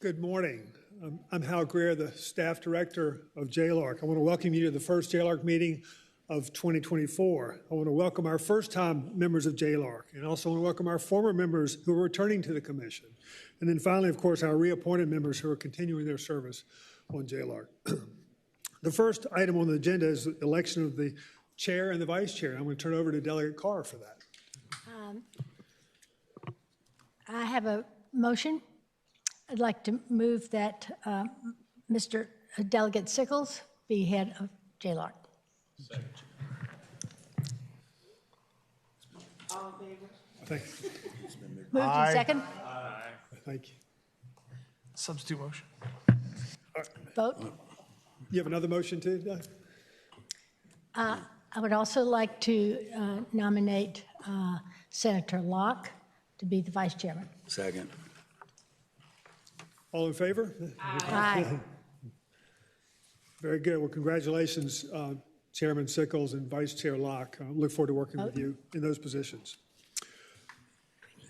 Good morning. I'm Hal Greer, the Staff Director of JLARC. I want to welcome you to the first JLARC meeting of 2024. I want to welcome our first-time members of JLARC, and also want to welcome our former members who are returning to the Commission. And then finally, of course, our reappointed members who are continuing their service on JLARC. The first item on the agenda is the election of the Chair and the Vice Chair. I'm going to turn it over to Delegate Carr for that. I have a motion. I'd like to move that Mr. Delegate Sickles be head of JLARC. Second. All in favor? Thank you. Moved and second. Aye. Thank you. Substitute motion. Vote. You have another motion too, Doug? I would also like to nominate Senator Locke to be the Vice Chairman. Second. All in favor? Aye. Very good. Well, congratulations, Chairman Sickles and Vice Chair Locke. I look forward to working with you in those positions.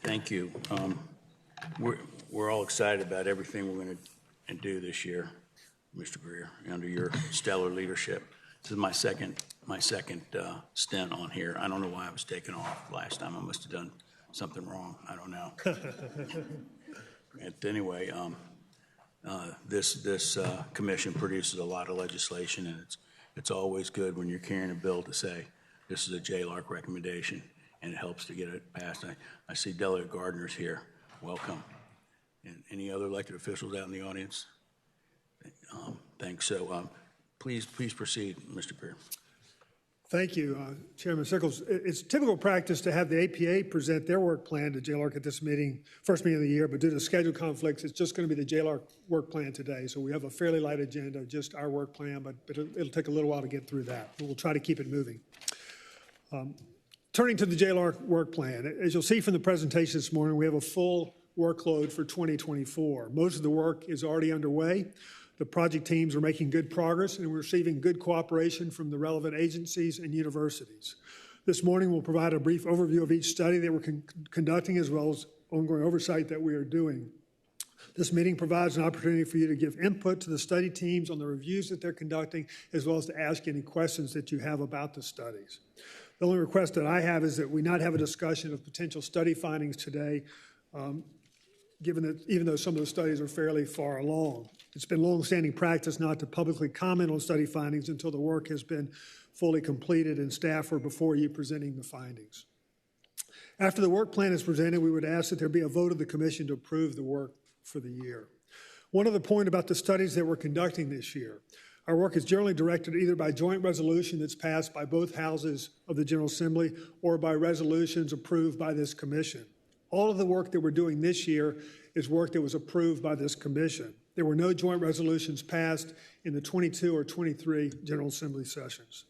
Thank you. We're all excited about everything we're going to do this year, Mr. Greer, under your stellar leadership. This is my second stint on here. I don't know why I was taken off last time. I must have done something wrong. I don't know. But anyway, this commission produces a lot of legislation, and it's always good when you're carrying a bill to say this is a JLARC recommendation, and it helps to get it passed. I see Delegate Gardner's here. Welcome. And any other elected officials out in the audience? Thanks. So please proceed, Mr. Greer. Thank you, Chairman Sickles. It's typical practice to have the APA present their work plan to JLARC at this meeting, first meeting of the year, but due to schedule conflicts, it's just going to be the JLARC work plan today. So we have a fairly light agenda, just our work plan, but it'll take a little while to get through that. But we'll try to keep it moving. Turning to the JLARC work plan, as you'll see from the presentation this morning, we have a full workload for 2024. Most of the work is already underway. The project teams are making good progress, and we're receiving good cooperation from the relevant agencies and universities. This morning, we'll provide a brief overview of each study that we're conducting, as well as ongoing oversight that we are doing. This meeting provides an opportunity for you to give input to the study teams on the reviews that they're conducting, as well as to ask any questions that you have about the studies. The only request that I have is that we not have a discussion of potential study findings today, given that even though some of the studies are fairly far along. It's been long-standing practice not to publicly comment on study findings until the work has been fully completed and staff are before you presenting the findings. After the work plan is presented, we would ask that there be a vote of the Commission to approve the work for the year. One other point about the studies that we're conducting this year. Our work is generally directed either by joint resolution that's passed by both houses of the General Assembly or by resolutions approved by this Commission. All of the work that we're doing this year is work that was approved by this Commission. There were no joint resolutions passed in the 22 or 23 General Assembly sessions.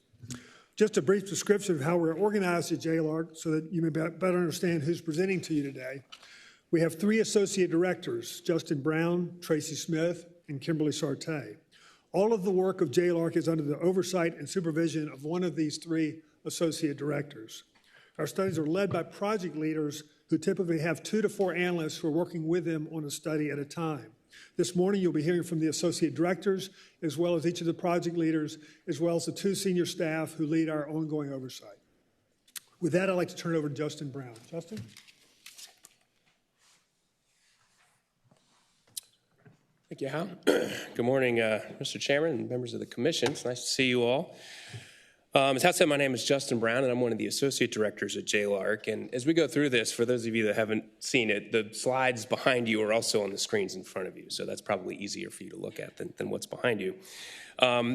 Just a brief description of how we're organized at JLARC so that you may better understand who's presenting to you today. We have 3 associate directors, Justin Brown, Tracy Smith, and Kimberly Sartay. All of the work of JLARC is under the oversight and supervision of one of these 3 associate directors. Our studies are led by project leaders who typically have 2 to 4 analysts who are working with them on a study at a time. This morning, you'll be hearing from the associate directors, as well as each of the project leaders, as well as the 2 senior staff who lead our ongoing oversight. With that, I'd like to turn it over to Justin Brown. Justin? Thank you, Hal. Good morning, Mr. Chairman and members of the Commission. It's nice to see you all. As Hal said, my name is Justin Brown, and I'm one of the associate directors at JLARC. And as we go through this, for those of you that haven't seen it, the slides behind you are also on the screens in front of you, so that's probably easier for you to look at than what's behind you.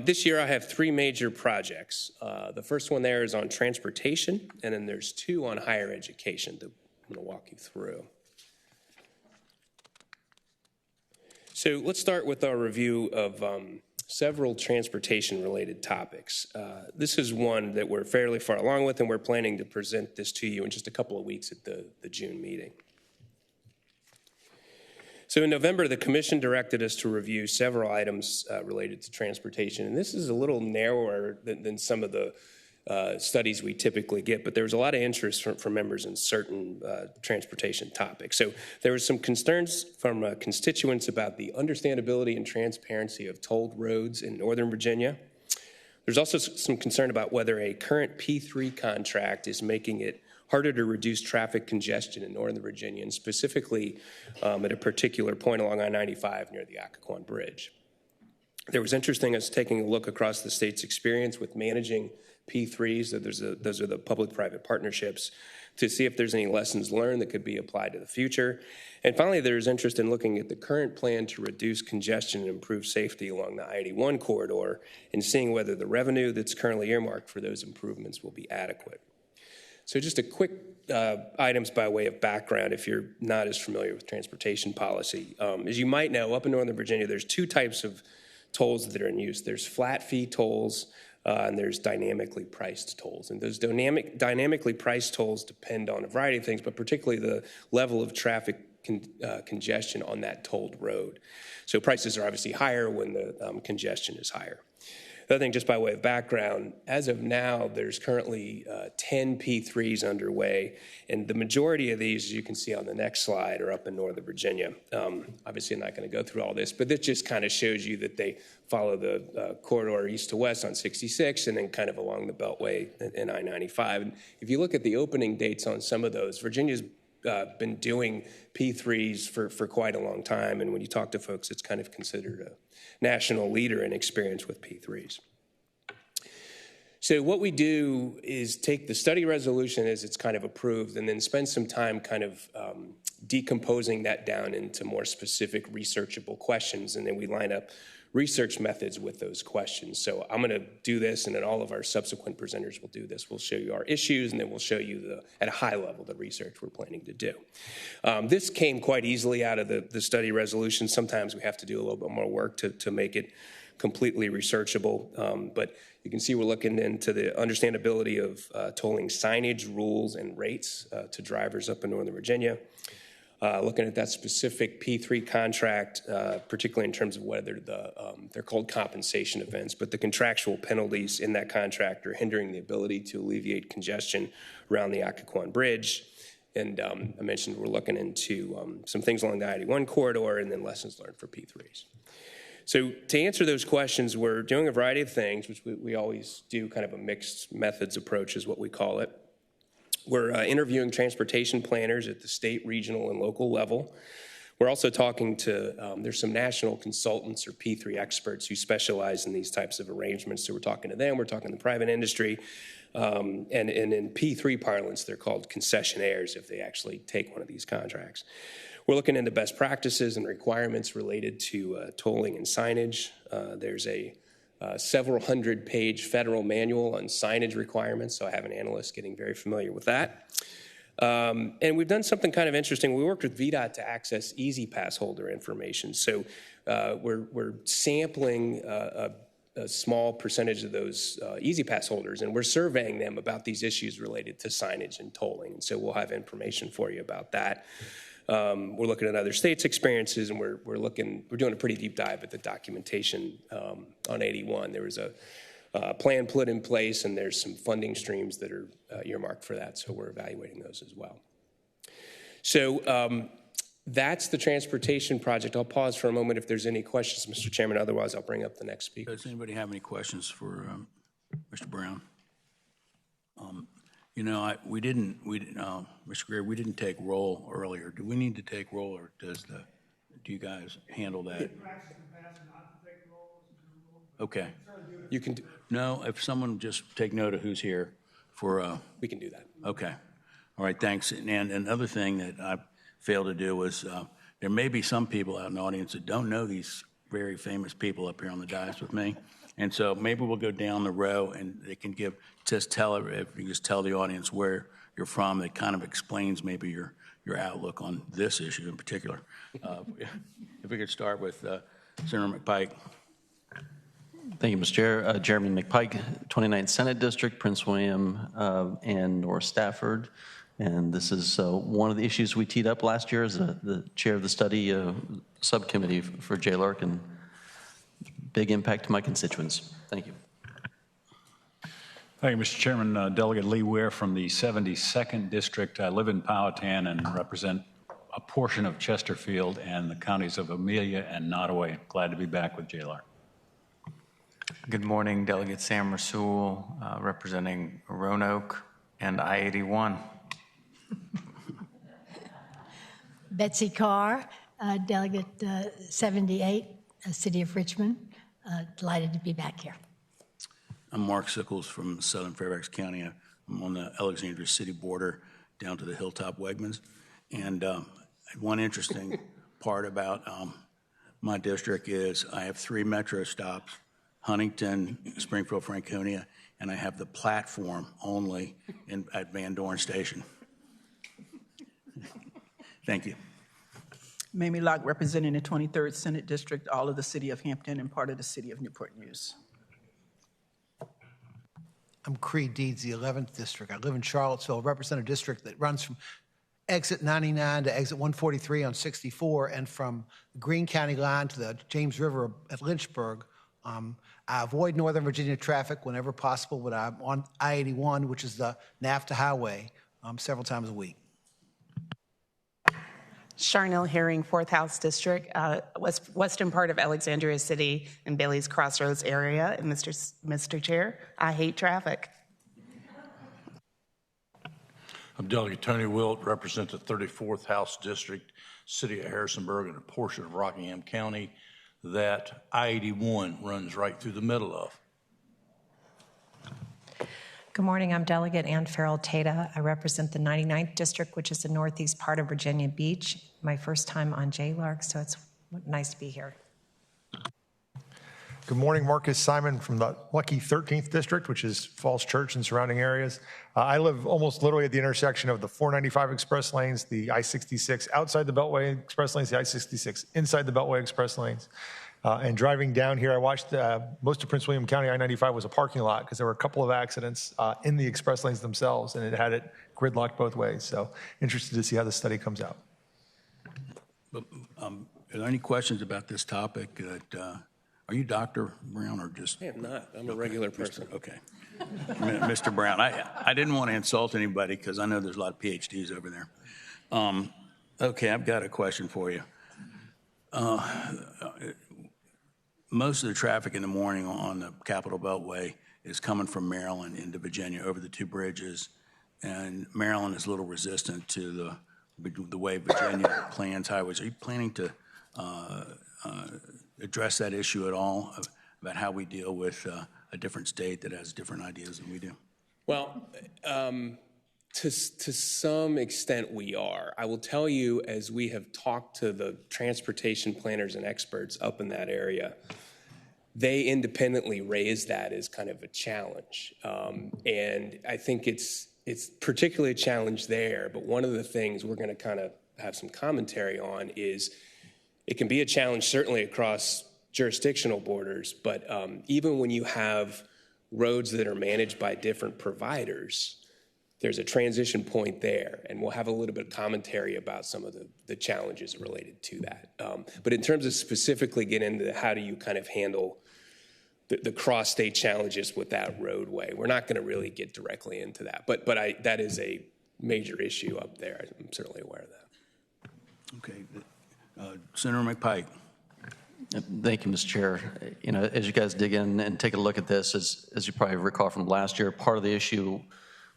This year, I have 3 major projects. The first one there is on transportation, and then there's 2 on higher education that I'm going to walk you through. So let's start with our review of several transportation-related topics. This is one that we're fairly far along with, and we're planning to present this to you in just a couple of weeks at the June meeting. So in November, the Commission directed us to review several items related to transportation, and this is a little narrower than some of the studies we typically get, but there was a lot of interest from members in certain transportation topics. So there were some concerns from constituents about the understandability and transparency of tolled roads in Northern Virginia. There's also some concern about whether a current P3 contract is making it harder to reduce traffic congestion in Northern Virginia, and specifically at a particular point along I-95 near the Occoquan Bridge. There was interesting us taking a look across the state's experience with managing P3s, those are the public-private partnerships, to see if there's any lessons learned that could be applied to the future. And finally, there's interest in looking at the current plan to reduce congestion and improve safety along the I-81 corridor and seeing whether the revenue that's currently earmarked for those improvements will be adequate. So just a quick items by way of background if you're not as familiar with transportation policy. As you might know, up in Northern Virginia, there's two types of tolls that are in use. There's flat fee tolls and there's dynamically priced tolls. And those dynamically priced tolls depend on a variety of things, but particularly the level of traffic congestion on that tolled road. So prices are obviously higher when the congestion is higher. The other thing, just by way of background, as of now, there's currently 10 P3s underway, and the majority of these, as you can see on the next slide, are up in Northern Virginia. Obviously, I'm not going to go through all this, but this just kind of shows you that they follow the corridor east to west on 66 and then kind of along the Beltway in I-95. And if you look at the opening dates on some of those, Virginia's been doing P3s for quite a long time, and when you talk to folks, it's kind of considered a national leader in experience with P3s. So what we do is take the study resolution as it's kind of approved and then spend some time kind of decomposing that down into more specific researchable questions, and then we line up research methods with those questions. So I'm going to do this, and then all of our subsequent presenters will do this. We'll show you our issues, and then we'll show you, at a high level, the research we're planning to do. This came quite easily out of the study resolution. Sometimes we have to do a little bit more work to make it completely researchable, but you can see we're looking into the understandability of tolling signage, rules, and rates to drivers up in Northern Virginia. Looking at that specific P3 contract, particularly in terms of whether they're called compensation events, but the contractual penalties in that contract are hindering the ability to alleviate congestion around the Occoquan Bridge. And I mentioned we're looking into some things along the I-81 corridor and then lessons learned for P3s. So to answer those questions, we're doing a variety of things, which we always do, kind of a mixed methods approach is what we call it. We're interviewing transportation planners at the state, regional, and local level. We're also talking to, there's some national consultants or P3 experts who specialize in these types of arrangements. So we're talking to them, we're talking to the private industry, and in P3 parlance, they're called concessionaires if they actually take one of these contracts. We're looking into best practices and requirements related to tolling and signage. There's a several hundred-page federal manual on signage requirements, so I have an analyst getting very familiar with that. And we've done something kind of interesting. We worked with VDOT to access Easy Pass holder information. So we're sampling a small percentage of those Easy Pass holders, and we're surveying them about these issues related to signage and tolling. And so we'll have information for you about that. We're looking at other states' experiences, and we're doing a pretty deep dive at the documentation on 81. There was a plan put in place, and there's some funding streams that are earmarked for that, so we're evaluating those as well. So that's the transportation project. I'll pause for a moment if there's any questions, Mr. Chairman. Otherwise, I'll bring up the next speaker. Does anybody have any questions for Mr. Brown? You know, Mr. Greer, we didn't take roll earlier. Do we need to take roll, or do you guys handle that? Okay. You can do, No, if someone just take note of who's here for. we can do that. Okay. All right, thanks. And another thing that I failed to do was there may be some people out in the audience that don't know these very famous people up here on the dais with me. And so maybe we'll go down the row and they can if you just tell the audience where you're from, that kind of explains maybe your outlook on this issue in particular. If we could start with Senator McPike. Thank you, Mr. Chair. Jeremy McPike, 29th Senate District, Prince William and North Stafford. And this is one of the issues we teed up last year as the chair of the study subcommittee for JLARC, and big impact to my constituents. Thank you. Thank you, Mr. Chairman. Delegate Lee Ware from the 72nd District. I live in Powhatan and represent a portion of Chesterfield and the counties of Amelia and Nottoway. Glad to be back with JLARC. Good morning, Delegate Sam Rasool, representing Roanoke and I-81. Betsy Carr, Delegate 78, City of Richmond. Delighted to be back here. I'm Mark Sickles from Southern Fairfax County. I'm on the Alexandria City border down to the Hilltop Wegmans. And one interesting part about my district is I have 3 metro stops, Huntington, Springfield, Franconia, and I have the platform only at Van Dorn Station. Thank you. Mamie Locke, representing the 23rd Senate District, all of the city of Hampton and part of the city of Newport News. I'm Creed Deeds, the 11th District. I live in Charlottesville, represent a district that runs from exit 99 to exit 143 on 64, and from the Greene County line to the James River at Lynchburg. I avoid Northern Virginia traffic whenever possible, but I'm on I-81, which is the NAFTA highway, several times a week. Charnel Herring, 4th House District, western part of Alexandria City and Bailey's Crossroads area. And Mr. Chair, I hate traffic. I'm Delegate Tony Wilt, represent the 34th House District, City of Harrisonburg, and a portion of Rockingham County that I-81 runs right through the middle of. Good morning. I'm Delegate Ann Farrell Tata. I represent the 99th District, which is the northeast part of Virginia Beach. My first time on JLARC, so it's nice to be here. Good morning, Marcus Simon from the lucky 13th District, which is Falls Church and surrounding areas. I live almost literally at the intersection of the 495 express lanes, the I-66 outside the Beltway express lanes, the I-66 inside the Beltway express lanes. And driving down here, I watched most of Prince William County I-95 was a parking lot because there were a couple of accidents in the express lanes themselves, and it had it gridlocked both ways. So interested to see how the study comes out. But, are there any questions about this topic? Are you Dr. Brown or just? I am not. I'm a regular person. Okay. Mr. Brown, I didn't want to insult anybody because I know there's a lot of PhDs over there. Okay, I've got a question for you. Most of the traffic in the morning on the Capitol Beltway is coming from Maryland into Virginia over the 2 bridges, and Maryland is a little resistant to the way Virginia plans highways. Are you planning to address that issue at all about how we deal with a different state that has different ideas than we do? Well, to some extent we are. I will tell you, as we have talked to the transportation planners and experts up in that area, they independently raise that as kind of a challenge. And I think it's particularly a challenge there, but one of the things we're going to kind of have some commentary on is it can be a challenge certainly across jurisdictional borders, but even when you have roads that are managed by different providers, there's a transition point there, and we'll have a little bit of commentary about some of the challenges related to that. But in terms of specifically getting into how do you kind of handle the cross-state challenges with that roadway, we're not going to really get directly into that. But that is a major issue up there. I'm certainly aware of that. Okay. Senator McPike. Thank you, Mr. Chair. You know, as you guys dig in and take a look at this, as you probably recall from last year, part of the issue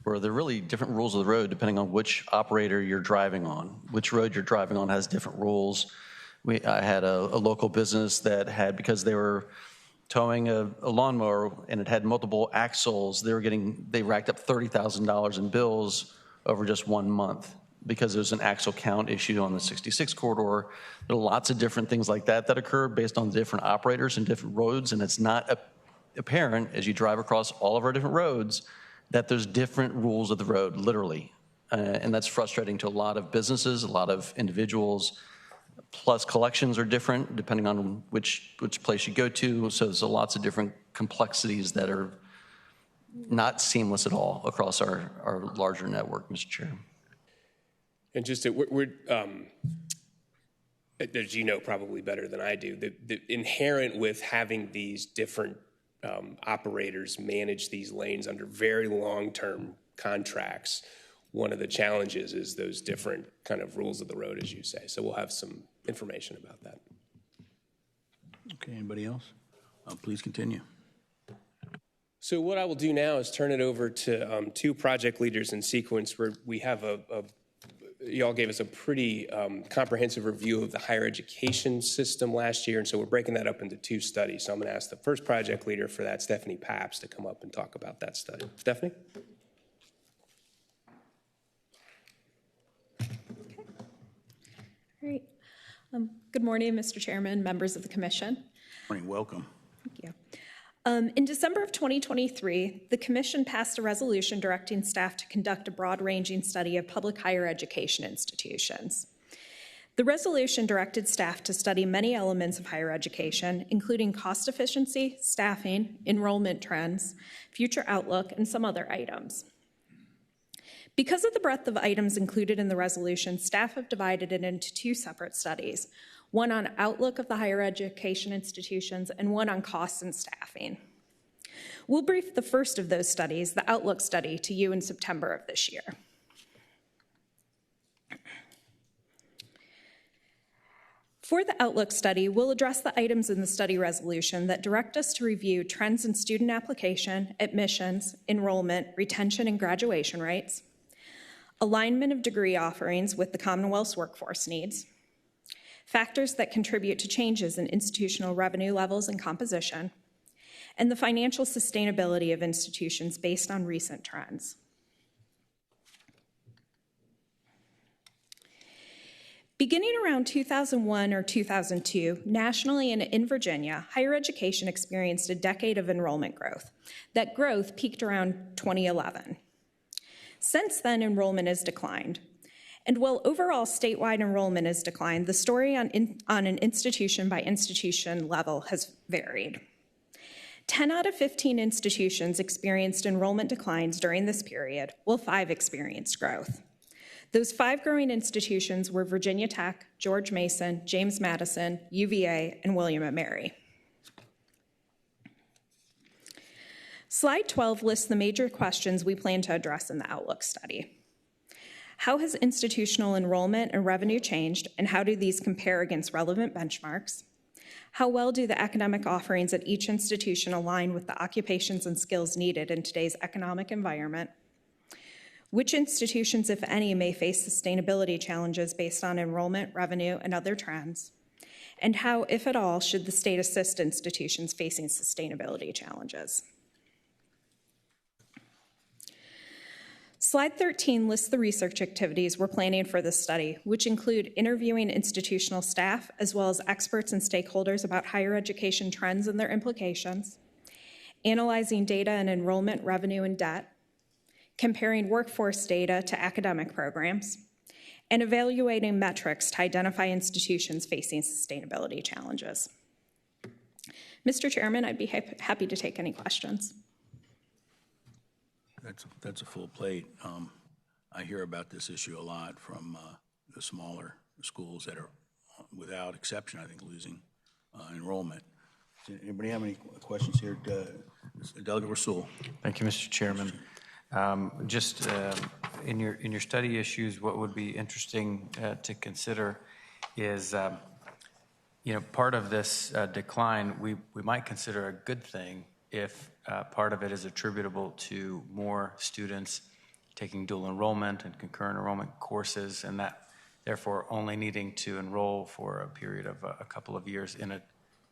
were there really different rules of the road depending on which operator you're driving on. Which road you're driving on has different rules. I had a local business that had, because they were towing a lawnmower and it had multiple axles, they racked up $30,000 in bills over just 1 month because there's an axle count issue on the 66 corridor. There are lots of different things like that occur based on different operators and different roads, and it's not apparent as you drive across all of our different roads that there's different rules of the road, literally. And that's frustrating to a lot of businesses, a lot of individuals. Plus collections are different depending on which place you go to. So there's lots of different complexities that are not seamless at all across our larger network, Mr. Chair. And just as you know probably better than I do, the inherent with having these different operators manage these lanes under very long-term contracts. One of the challenges is those different kind of rules of the road, as you say. So we'll have some information about that. Okay, anybody else? Please continue. So what I will do now is turn it over to two project leaders in sequence where we have y'all gave us a pretty comprehensive review of the higher education system last year, and so we're breaking that up into two studies. So I'm going to ask the first project leader for that, Stephanie Paps, to come up and talk about that study. Stephanie? Great. Good morning, Mr. Chairman, members of the Commission. Morning, welcome. Thank you. In December of 2023, the Commission passed a resolution directing staff to conduct a broad-ranging study of public higher education institutions. The resolution directed staff to study many elements of higher education, including cost efficiency, staffing, enrollment trends, future outlook, and some other items. Because of the breadth of items included in the resolution, staff have divided it into two separate studies, one on outlook of the higher education institutions and one on costs and staffing. We'll brief the first of those studies, the outlook study, to you in September of this year. For the outlook study, we'll address the items in the study resolution that direct us to review trends in student application, admissions, enrollment, retention, and graduation rates, alignment of degree offerings with the Commonwealth's workforce needs, factors that contribute to changes in institutional revenue levels and composition, and the financial sustainability of institutions based on recent trends. Beginning around 2001 or 2002, nationally and in Virginia, higher education experienced a decade of enrollment growth. That growth peaked around 2011. Since then, enrollment has declined. And while overall statewide enrollment has declined, the story on an institution-by-institution level has varied. 10 out of 15 institutions experienced enrollment declines during this period, while 5 experienced growth. Those 5 growing institutions were Virginia Tech, George Mason, James Madison, UVA, and William & Mary. Slide 12 lists the major questions we plan to address in the Outlook study. How has institutional enrollment and revenue changed, and how do these compare against relevant benchmarks? How well do the academic offerings at each institution align with the occupations and skills needed in today's economic environment? Which institutions, if any, may face sustainability challenges based on enrollment, revenue, and other trends? And how, if at all, should the state assist institutions facing sustainability challenges? Slide 13 lists the research activities we're planning for this study, which include interviewing institutional staff as well as experts and stakeholders about higher education trends and their implications, analyzing data and enrollment, revenue, and debt, comparing workforce data to academic programs, and evaluating metrics to identify institutions facing sustainability challenges. Mr. Chairman, I'd be happy to take any questions. That's a full plate. I hear about this issue a lot from the smaller schools that are, without exception, I think, losing enrollment. Does anybody have any questions here? Delegate Rasool. Thank you, Mr. Chairman. Just in your study issues, what would be interesting to consider is, part of this decline we might consider a good thing if part of it is attributable to more students taking dual enrollment and concurrent enrollment courses, and that therefore only needing to enroll for a period of a couple of years in a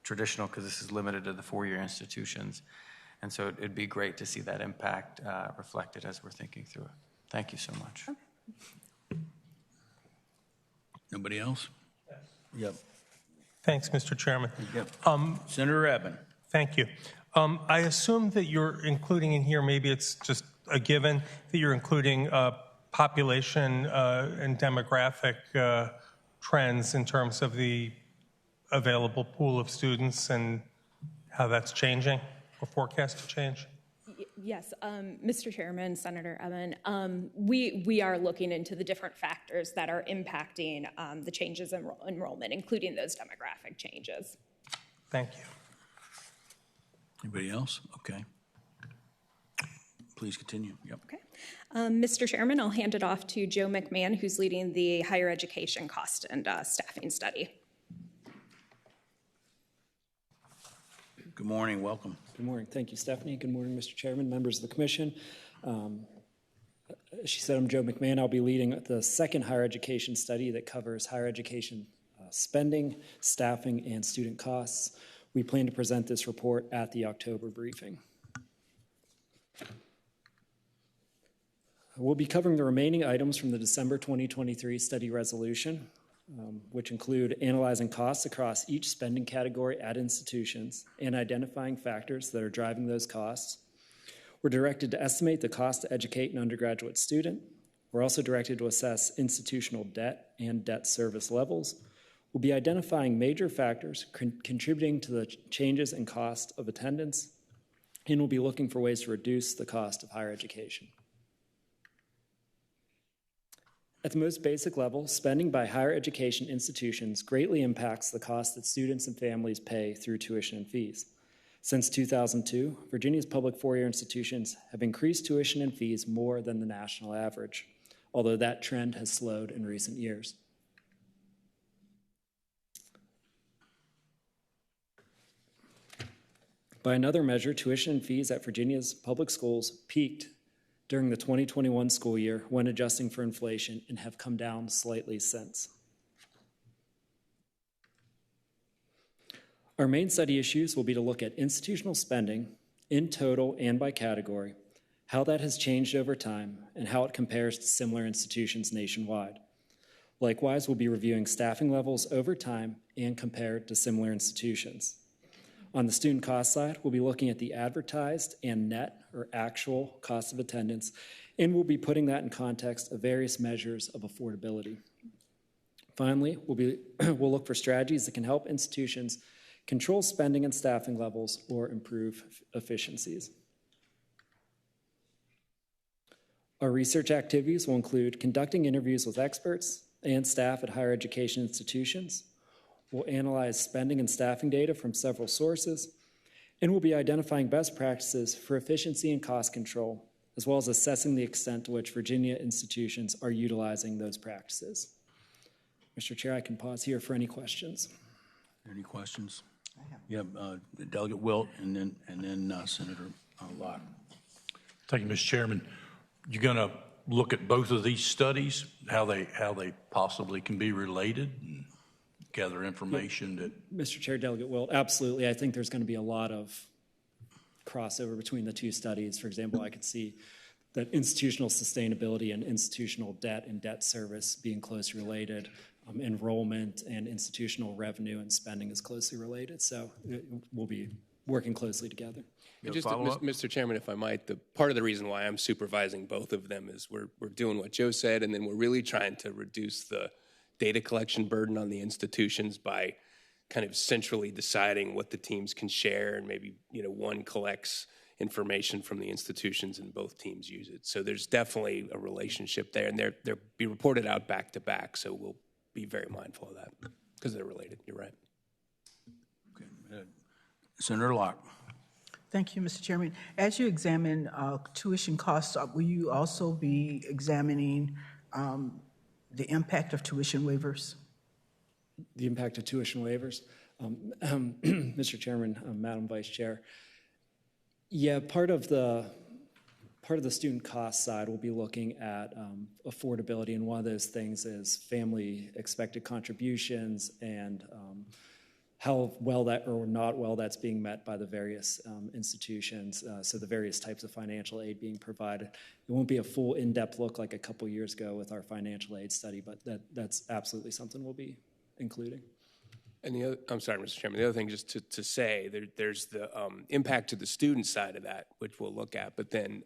traditional, because this is limited to the 4-year institutions. And so it'd be great to see that impact reflected as we're thinking through it. Thank you so much. Nobody else? Yes. Yep. Thanks, Mr. Chairman. Yep. Senator Eben. Thank you. I assume that you're including in here, maybe it's just a given, that you're including population and demographic trends in terms of the available pool of students and how that's changing or forecast to change? Yes, Mr. Chairman, Senator Eben, we are looking into the different factors that are impacting the changes in enrollment, including those demographic changes. Thank you. Anybody else? Okay. Please continue. Yep. Okay. Mr. Chairman, I'll hand it off to Joe McMahon, who's leading the higher education cost and staffing study. Good morning. Welcome. Good morning. Thank you, Stephanie. Good morning, Mr. Chairman, members of the commission. She said, I'm Joe McMahon. I'll be leading the second higher education study that covers higher education spending, staffing, and student costs. We plan to present this report at the October briefing. We'll be covering the remaining items from the December 2023 study resolution, which include analyzing costs across each spending category at institutions and identifying factors that are driving those costs. We're directed to estimate the cost to educate an undergraduate student. We're also directed to assess institutional debt and debt service levels. We'll be identifying major factors contributing to the changes in cost of attendance, and we'll be looking for ways to reduce the cost of higher education. At the most basic level, spending by higher education institutions greatly impacts the cost that students and families pay through tuition and fees. Since 2002, Virginia's public four-year institutions have increased tuition and fees more than the national average, although that trend has slowed in recent years. By another measure, tuition and fees at Virginia's public schools peaked during the 2021 school year when adjusting for inflation and have come down slightly since. Our main study issues will be to look at institutional spending in total and by category, how that has changed over time, and how it compares to similar institutions nationwide. Likewise, we'll be reviewing staffing levels over time and compared to similar institutions. On the student cost side, we'll be looking at the advertised and net or actual cost of attendance, and we'll be putting that in context of various measures of affordability. Finally, we'll look for strategies that can help institutions control spending and staffing levels or improve efficiencies. Our research activities will include conducting interviews with experts and staff at higher education institutions. We'll analyze spending and staffing data from several sources, and we'll be identifying best practices for efficiency and cost control, as well as assessing the extent to which Virginia institutions are utilizing those practices. Mr. Chair, I can pause here for any questions. Any questions? Yeah, Delegate Wilt and then Senator Locke. Thank you, Mr. Chairman. You're going to look at both of these studies, how they possibly can be related, and gather information that... Mr. Chair, Delegate Wilt, absolutely. I think there's going to be a lot of crossover between the two studies. For example, I could see that institutional sustainability and institutional debt and debt service being closely related. Enrollment and institutional revenue and spending is closely related. So we'll be working closely together. And just, Mr. Chairman, if I might, the part of the reason why I'm supervising both of them is we're doing what Joe said, and then we're really trying to reduce the data collection burden on the institutions by kind of centrally deciding what the teams can share, and maybe one collects information from the institutions and both teams use it. So there's definitely a relationship there, and they'll be reported out back to back. So we'll be very mindful of that because they're related. You're right. Okay. Senator Locke. Thank you, Mr. Chairman. As you examine tuition costs, will you also be examining the impact of tuition waivers? The impact of tuition waivers? Mr. Chairman, Madam Vice Chair, yeah, part of the student cost side, we'll be looking at affordability, and one of those things is family expected contributions and how well that or not well that's being met by the various institutions, so the various types of financial aid being provided. It won't be a full in-depth look like a couple years ago with our financial aid study, but that's absolutely something we'll be including. And I'm sorry, Mr. Chairman, the other thing just to say, there's the impact to the student side of that, which we'll look at. But then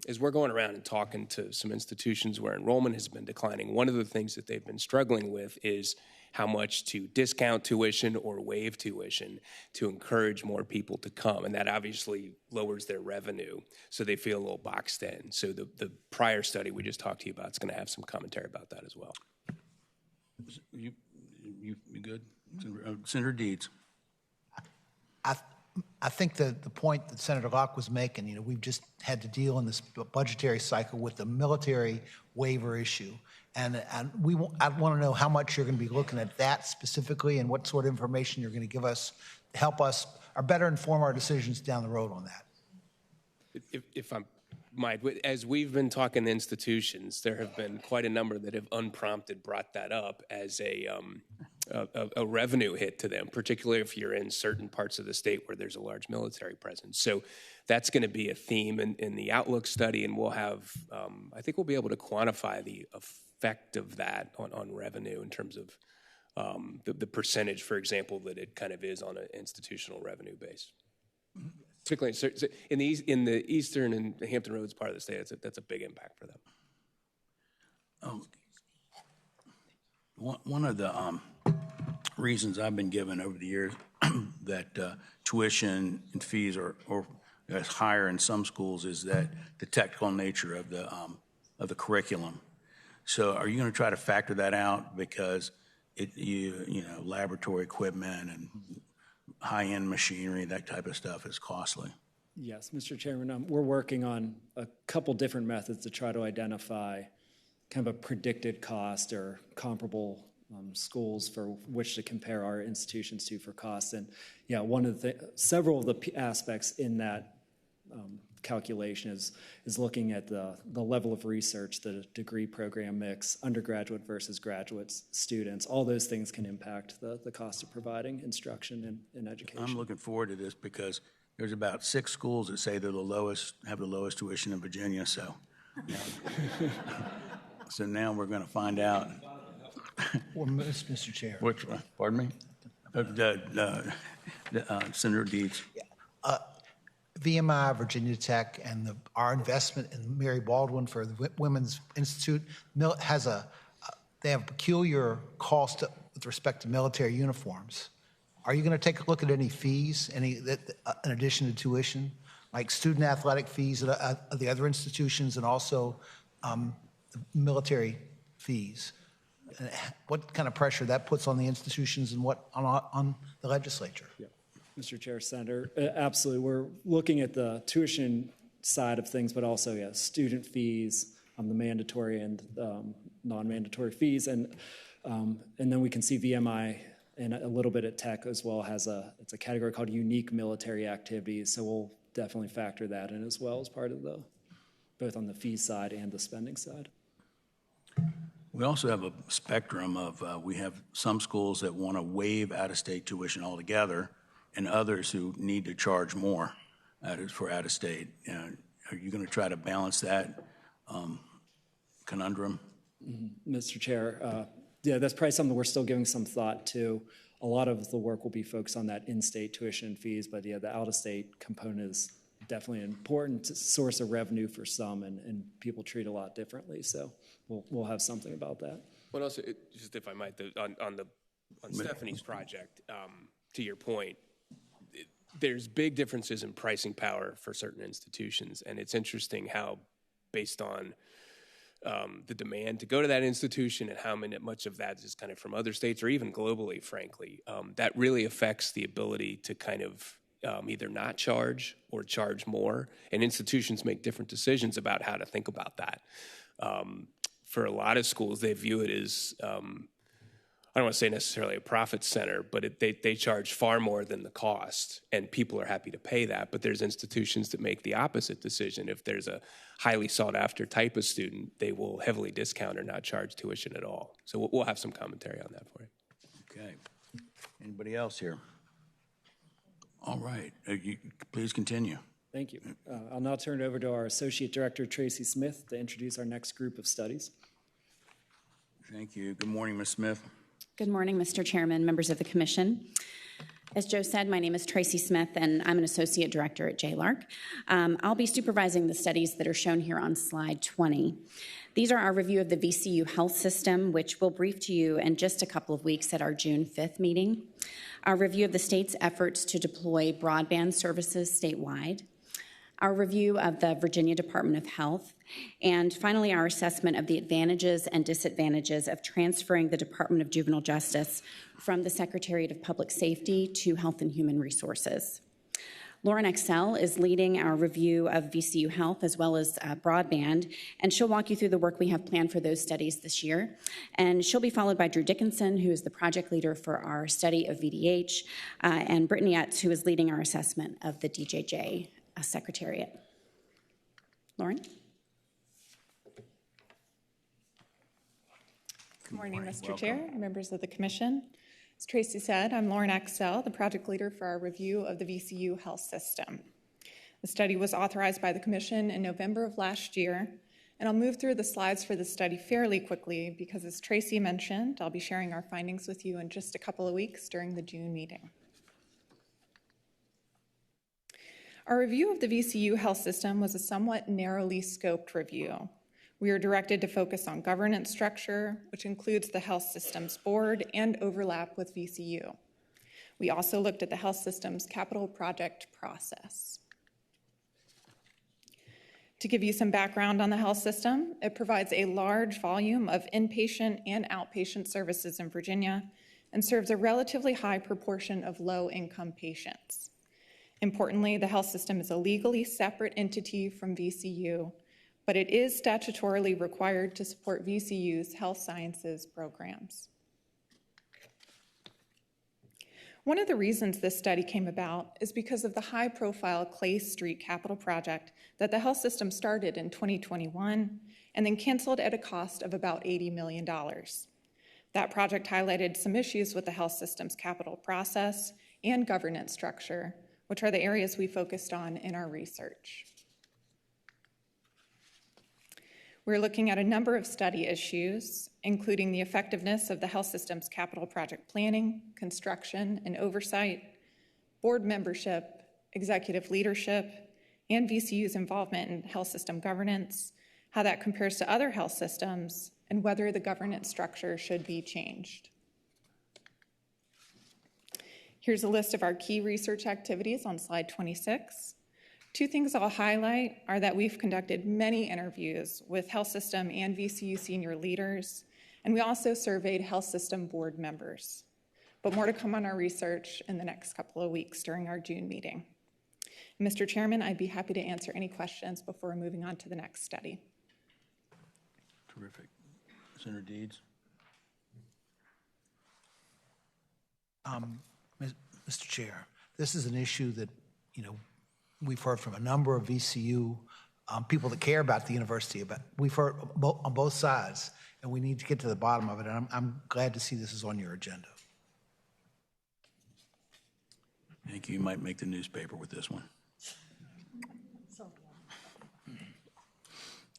as we're going around and talking to some institutions where enrollment has been declining, one of the things that they've been struggling with is how much to discount tuition or waive tuition to encourage more people to come. And that obviously lowers their revenue, so they feel a little boxed in. So the prior study we just talked to you about is going to have some commentary about that as well. You good? Senator Deeds. I think the point that Senator Locke was making, we've just had to deal in this budgetary cycle with the military waiver issue. And I want to know how much you're going to be looking at that specifically and what sort of information you're going to give us to help us or better inform our decisions down the road on that. If I might, as we've been talking to institutions, there have been quite a number that have unprompted brought that up as a revenue hit to them, particularly if you're in certain parts of the state where there's a large military presence. So that's going to be a theme in the Outlook study, and we'll have, I think we'll be able to quantify the effect of that on revenue in terms of the percentage, for example, that it kind of is on an institutional revenue base. Particularly in the eastern and Hampton Roads part of the state, that's a big impact for them. One of the reasons I've been given over the years that tuition and fees are higher in some schools is that the technical nature of the curriculum. So are you going to try to factor that out because laboratory equipment and high-end machinery, that type of stuff is costly? Yes, Mr. Chairman, we're working on a couple different methods to try to identify kind of a predicted cost or comparable schools for which to compare our institutions to for costs. And yeah, several of the aspects in that calculation is looking at the level of research, the degree program mix, undergraduate versus graduate students. All those things can impact the cost of providing instruction and education. I'm looking forward to this because there's about 6 schools that say they're have the lowest tuition in Virginia. So, so now we're going to find out. Well, Mr. Chair. Which one? Pardon me? Senator Deeds. VMI, Virginia Tech, and our investment in Mary Baldwin for the Women's Institute they have a peculiar cost with respect to military uniforms. Are you going to take a look at any fees, in addition to tuition, like student athletic fees at the other institutions and also the military fees? What kind of pressure that puts on the institutions and what on the legislature? Yeah. Mr. Chair, Senator, absolutely. We're looking at the tuition side of things, but also, student fees, the mandatory and non-mandatory fees, and then we can see VMI and a little bit at Tech as well it's a category called unique military activities. So we'll definitely factor that in as well as part of both on the fee side and the spending side. We also have a spectrum of, we have some schools that want to waive out-of-state tuition altogether and others who need to charge more for out-of-state. Are you going to try to balance that conundrum? Mm-hmm. Mr. Chair, that's probably something we're still giving some thought to. A lot of the work will be focused on that in-state tuition fees, but the out-of-state component is definitely an important source of revenue for some, and people treat a lot differently. So we'll have something about that. Well, also, just if I might, on Stephanie's project, to your point, there's big differences in pricing power for certain institutions, and it's interesting how, based on the demand to go to that institution and how much of that is kind of from other states or even globally, frankly, that really affects the ability to kind of either not charge or charge more, and institutions make different decisions about how to think about that. For a lot of schools, they view it as, I don't want to say necessarily a profit center, but they charge far more than the cost, and people are happy to pay that. But there's institutions that make the opposite decision. If there's a highly sought-after type of student, they will heavily discount or not charge tuition at all. So we'll have some commentary on that for you. Okay. Anybody else here? All right. Please continue. Thank you. I'll now turn it over to our Associate Director, Tracy Smith, to introduce our next group of studies. Thank you. Good morning, Ms. Smith. Good morning, Mr. Chairman, members of the Commission. As Joe said, my name is Tracy Smith, and I'm an Associate Director at JLARC. I'll be supervising the studies that are shown here on slide 20. These are our review of the VCU health system, which we'll brief to you in just a couple of weeks at our June 5th meeting. Our review of the state's efforts to deploy broadband services statewide. Our review of the Virginia Department of Health, and finally our assessment of the advantages and disadvantages of transferring the Department of Juvenile Justice from the Secretariat of Public Safety to Health and Human Resources. Lauren Excel is leading our review of VCU Health as well as broadband, and she'll walk you through the work we have planned for those studies this year. And she'll be followed by Drew Dickinson, who is the project leader for our study of VDH, and Brittany Etz, who is leading our assessment of the DJJ Secretariat. Lauren? Good morning, Mr. Chair, members of the Commission. As Tracy said, I'm Lauren Axel, the project leader for our review of the VCU health system. The study was authorized by the Commission in November of last year, and I'll move through the slides for the study fairly quickly because, as Tracy mentioned, I'll be sharing our findings with you in just a couple of weeks during the June meeting. Our review of the VCU health system was a somewhat narrowly scoped review. We are directed to focus on governance structure, which includes the health systems board and overlap with VCU. We also looked at the health system's capital project process. To give you some background on the health system, it provides a large volume of inpatient and outpatient services in Virginia and serves a relatively high proportion of low-income patients. Importantly, the health system is a legally separate entity from VCU, but it is statutorily required to support VCU's health sciences programs. One of the reasons this study came about is because of the high-profile Clay Street capital project that the health system started in 2021 and then canceled at a cost of about $80 million. That project highlighted some issues with the health system's capital process and governance structure, which are the areas we focused on in our research. We're looking at a number of study issues, including the effectiveness of the health system's capital project planning, construction, and oversight, board membership, executive leadership, and VCU's involvement in health system governance, how that compares to other health systems, and whether the governance structure should be changed. Here's a list of our key research activities on slide 26. Two things I'll highlight are that we've conducted many interviews with health system and VCU senior leaders, and we also surveyed health system board members. But more to come on our research in the next couple of weeks during our June meeting. Mr. Chairman, I'd be happy to answer any questions before moving on to the next study. Terrific. Senator Deeds? Mr. Chair, this is an issue that, we've heard from a number of VCU people that care about the university, but we've heard on both sides, and we need to get to the bottom of it, and I'm glad to see this is on your agenda. I think you might make the newspaper with this one.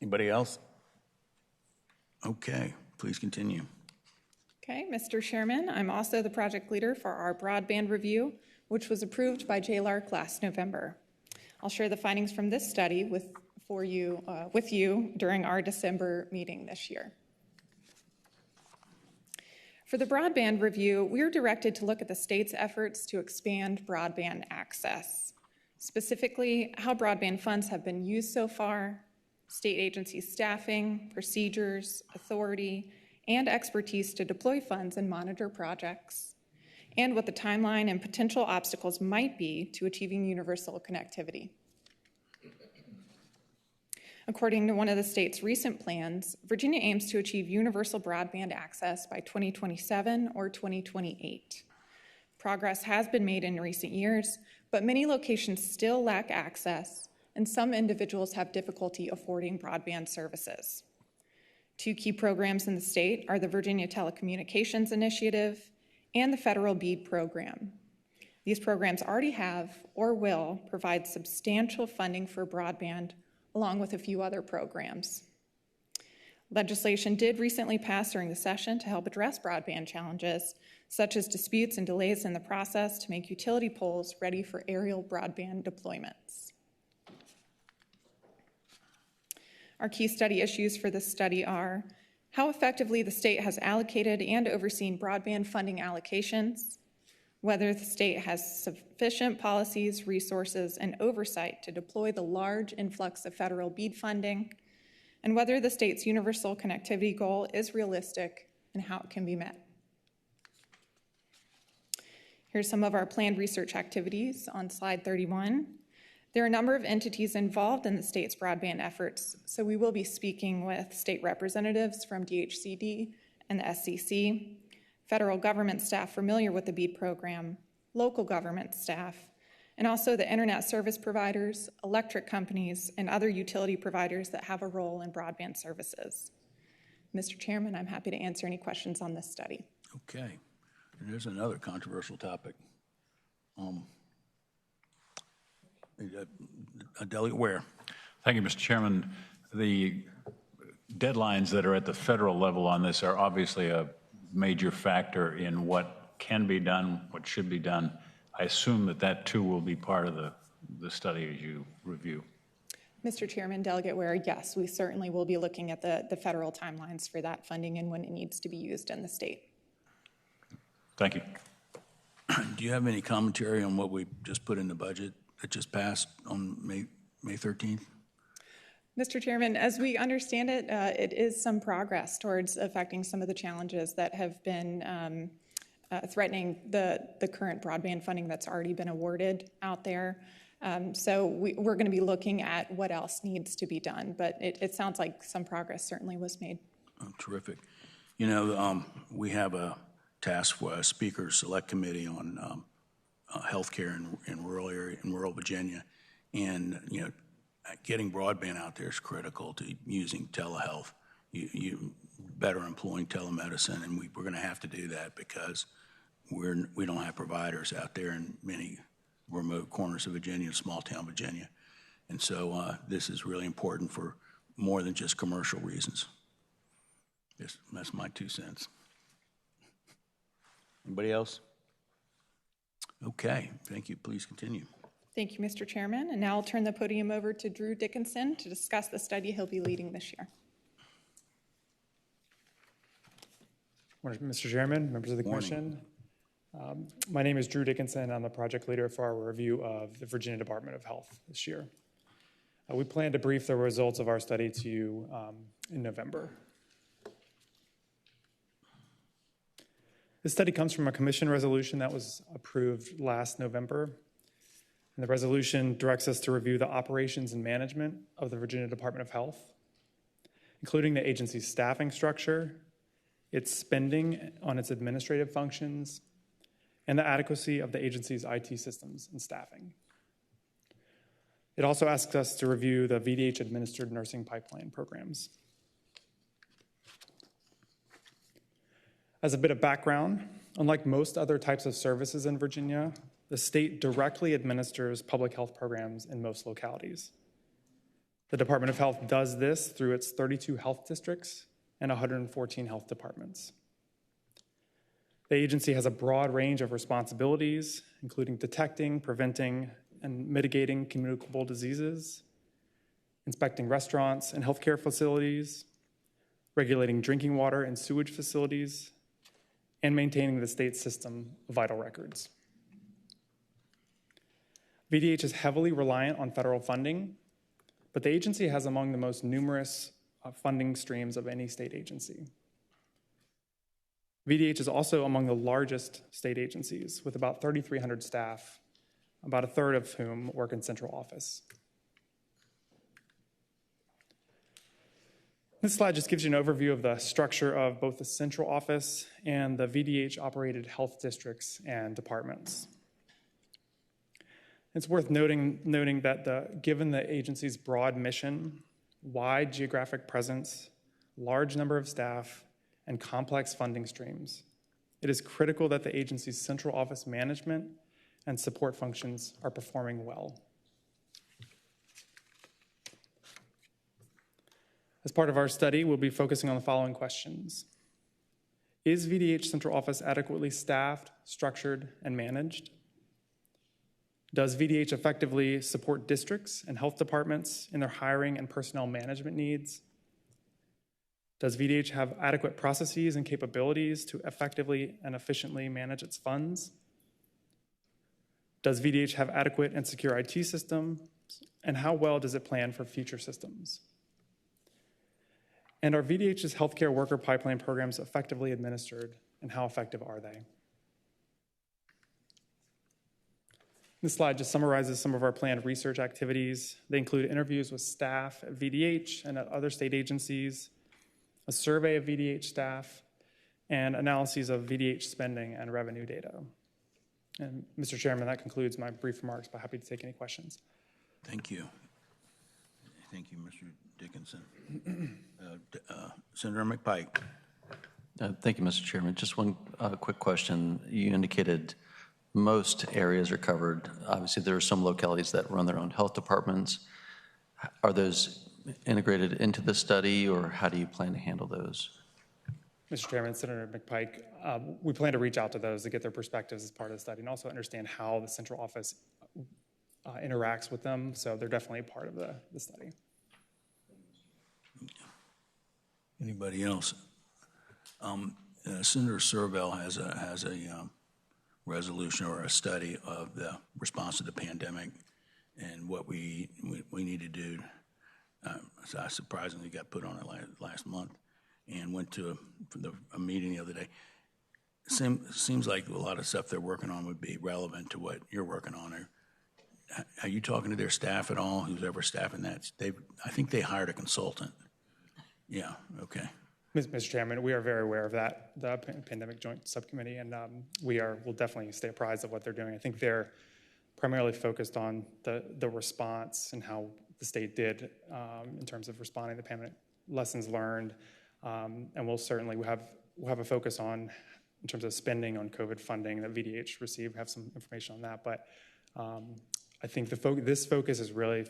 Anybody else? Okay, please continue. Okay, Mr. Chairman, I'm also the project leader for our broadband review, which was approved by JLARC last November. I'll share the findings from this study with you during our December meeting this year. For the broadband review, we are directed to look at the state's efforts to expand broadband access, specifically how broadband funds have been used so far, state agency staffing, procedures, authority, and expertise to deploy funds and monitor projects, and what the timeline and potential obstacles might be to achieving universal connectivity. According to one of the state's recent plans, Virginia aims to achieve universal broadband access by 2027 or 2028. Progress has been made in recent years, but many locations still lack access, and some individuals have difficulty affording broadband services. Two key programs in the state are the Virginia Telecommunications Initiative and the federal BEAD program. These programs already have or will provide substantial funding for broadband, along with a few other programs. Legislation did recently pass during the session to help address broadband challenges, such as disputes and delays in the process to make utility poles ready for aerial broadband deployments. Our key study issues for this study are how effectively the state has allocated and overseen broadband funding allocations, whether the state has sufficient policies, resources, and oversight to deploy the large influx of federal BEAD funding, and whether the state's universal connectivity goal is realistic and how it can be met. Here's some of our planned research activities on slide 31. There are a number of entities involved in the state's broadband efforts, so we will be speaking with state representatives from DHCD and the SCC, federal government staff familiar with the BEAD program, local government staff, and also the internet service providers, electric companies, and other utility providers that have a role in broadband services. Mr. Chairman, I'm happy to answer any questions on this study. Okay. And there's another controversial topic. Delegate Ware. Thank you, Mr. Chairman. The deadlines that are at the federal level on this are obviously a major factor in what can be done, what should be done. I assume that that too will be part of the study as you review. Mr. Chairman, Delegate Ware, yes, we certainly will be looking at the federal timelines for that funding and when it needs to be used in the state. Thank you. Do you have any commentary on what we just put in the budget that just passed on May 13th? Mr. Chairman, as we understand it, it is some progress towards affecting some of the challenges that have been threatening the current broadband funding that's already been awarded out there. So we're going to be looking at what else needs to be done, but it sounds like some progress certainly was made. Oh, terrific. You know, we have a task for a speaker select committee on healthcare in rural area, in rural Virginia, and you know, getting broadband out there is critical to using telehealth. You better employing telemedicine, and we're going to have to do that because we don't have providers out there in many remote corners of Virginia, small town Virginia, and so this is really important for more than just commercial reasons. That's my 2 cents. Anybody else? Okay, thank you. Please continue. Thank you, Mr. Chairman. And now I'll turn the podium over to Drew Dickinson to discuss the study he'll be leading this year. Morning, Mr. Chairman, members of the Commission. My name is Drew Dickinson. I'm the project leader for our review of the Virginia Department of Health this year. We plan to brief the results of our study to you in November. This study comes from a commission resolution that was approved last November. And the resolution directs us to review the operations and management of the Virginia Department of Health, including the agency's staffing structure, its spending on its administrative functions, and the adequacy of the agency's IT systems and staffing. It also asks us to review the VDH-administered nursing pipeline programs. As a bit of background, unlike most other types of services in Virginia, the state directly administers public health programs in most localities. The Department of Health does this through its 32 health districts and 114 health departments. The agency has a broad range of responsibilities, including detecting, preventing, and mitigating communicable diseases, inspecting restaurants and healthcare facilities, regulating drinking water and sewage facilities, and maintaining the state's system of vital records. VDH is heavily reliant on federal funding, but the agency has among the most numerous funding streams of any state agency. VDH is also among the largest state agencies, with about 3,300 staff, about a third of whom work in central office. This slide just gives you an overview of the structure of both the central office and the VDH-operated health districts and departments. It's worth noting that given the agency's broad mission, wide geographic presence, large number of staff, and complex funding streams, it is critical that the agency's central office management and support functions are performing well. As part of our study, we'll be focusing on the following questions. Is VDH Central Office adequately staffed, structured, and managed? Does VDH effectively support districts and health departments in their hiring and personnel management needs? Does VDH have adequate processes and capabilities to effectively and efficiently manage its funds? Does VDH have adequate and secure IT systems? And how well does it plan for future systems? And are VDH's healthcare worker pipeline programs effectively administered, and how effective are they? This slide just summarizes some of our planned research activities. They include interviews with staff at VDH and at other state agencies, a survey of VDH staff, and analyses of VDH spending and revenue data. And Mr. Chairman, that concludes my brief remarks, but happy to take any questions. Thank you. Thank you, Mr. Dickinson. Senator McPike. Thank you, Mr. Chairman. Just one quick question. You indicated most areas are covered. Obviously, there are some localities that run their own health departments. Are those integrated into the study, or how do you plan to handle those? Mr. Chairman, Senator McPike, we plan to reach out to those to get their perspectives as part of the study and also understand how the central office interacts with them. So they're definitely a part of the study. Anybody else? Senator Servell has a resolution or a study of the response to the pandemic and what we need to do. So I surprisingly got put on it last month and went to a meeting the other day. Seems like a lot of stuff they're working on would be relevant to what you're working on. Are you talking to their staff at all? Who's ever staffing that? I think they hired a consultant. Yeah. Okay. Mr. Chairman, we are very aware of that, the Pandemic Joint Subcommittee, and we'll definitely stay apprised of what they're doing. I think they're primarily focused on the response and how the state did in terms of responding to the pandemic, lessons learned, and we'll have a focus on, in terms of spending on COVID funding that VDH received, have some information on that. But I think this focus is really,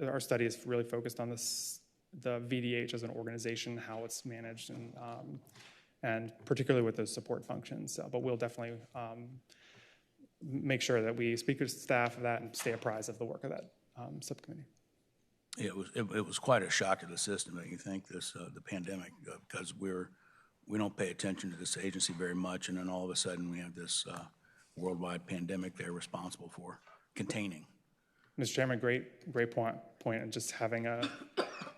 our study is really focused on the VDH as an organization, how it's managed, and particularly with those support functions. But we'll definitely make sure that we speak to staff of that and stay apprised of the work of that subcommittee. It was quite a shock to the system that you think the pandemic, because we don't pay attention to this agency very much, and then all of a sudden we have this worldwide pandemic they're responsible for containing. Mr. Chairman, great point, and just having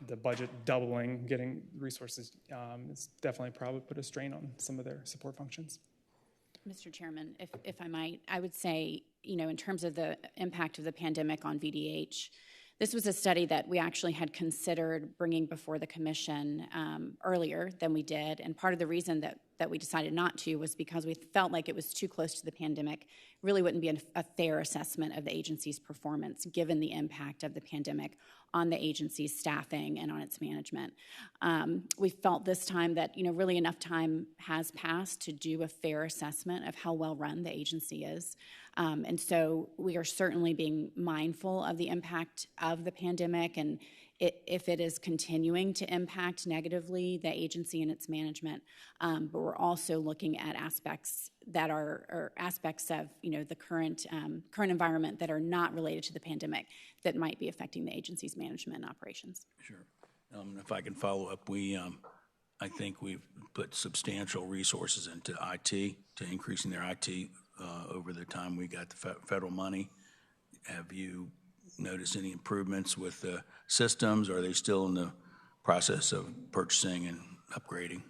the budget doubling, getting resources, is definitely probably put a strain on some of their support functions. Mr. Chairman, if I might, I would say, in terms of the impact of the pandemic on VDH, this was a study that we actually had considered bringing before the commission earlier than we did, and part of the reason that we decided not to was because we felt like it was too close to the pandemic. Really wouldn't be a fair assessment of the agency's performance given the impact of the pandemic on the agency's staffing and on its management. We felt this time that really enough time has passed to do a fair assessment of how well run the agency is. And so we are certainly being mindful of the impact of the pandemic, and if it is continuing to impact negatively the agency and its management, but we're also looking at aspects that are aspects of the current environment that are not related to the pandemic that might be affecting the agency's management and operations. Sure. If I can follow up, I think we've put substantial resources into IT, to increasing their IT over the time we got the federal money. Have you noticed any improvements with the systems? Or are they still in the process of purchasing and upgrading?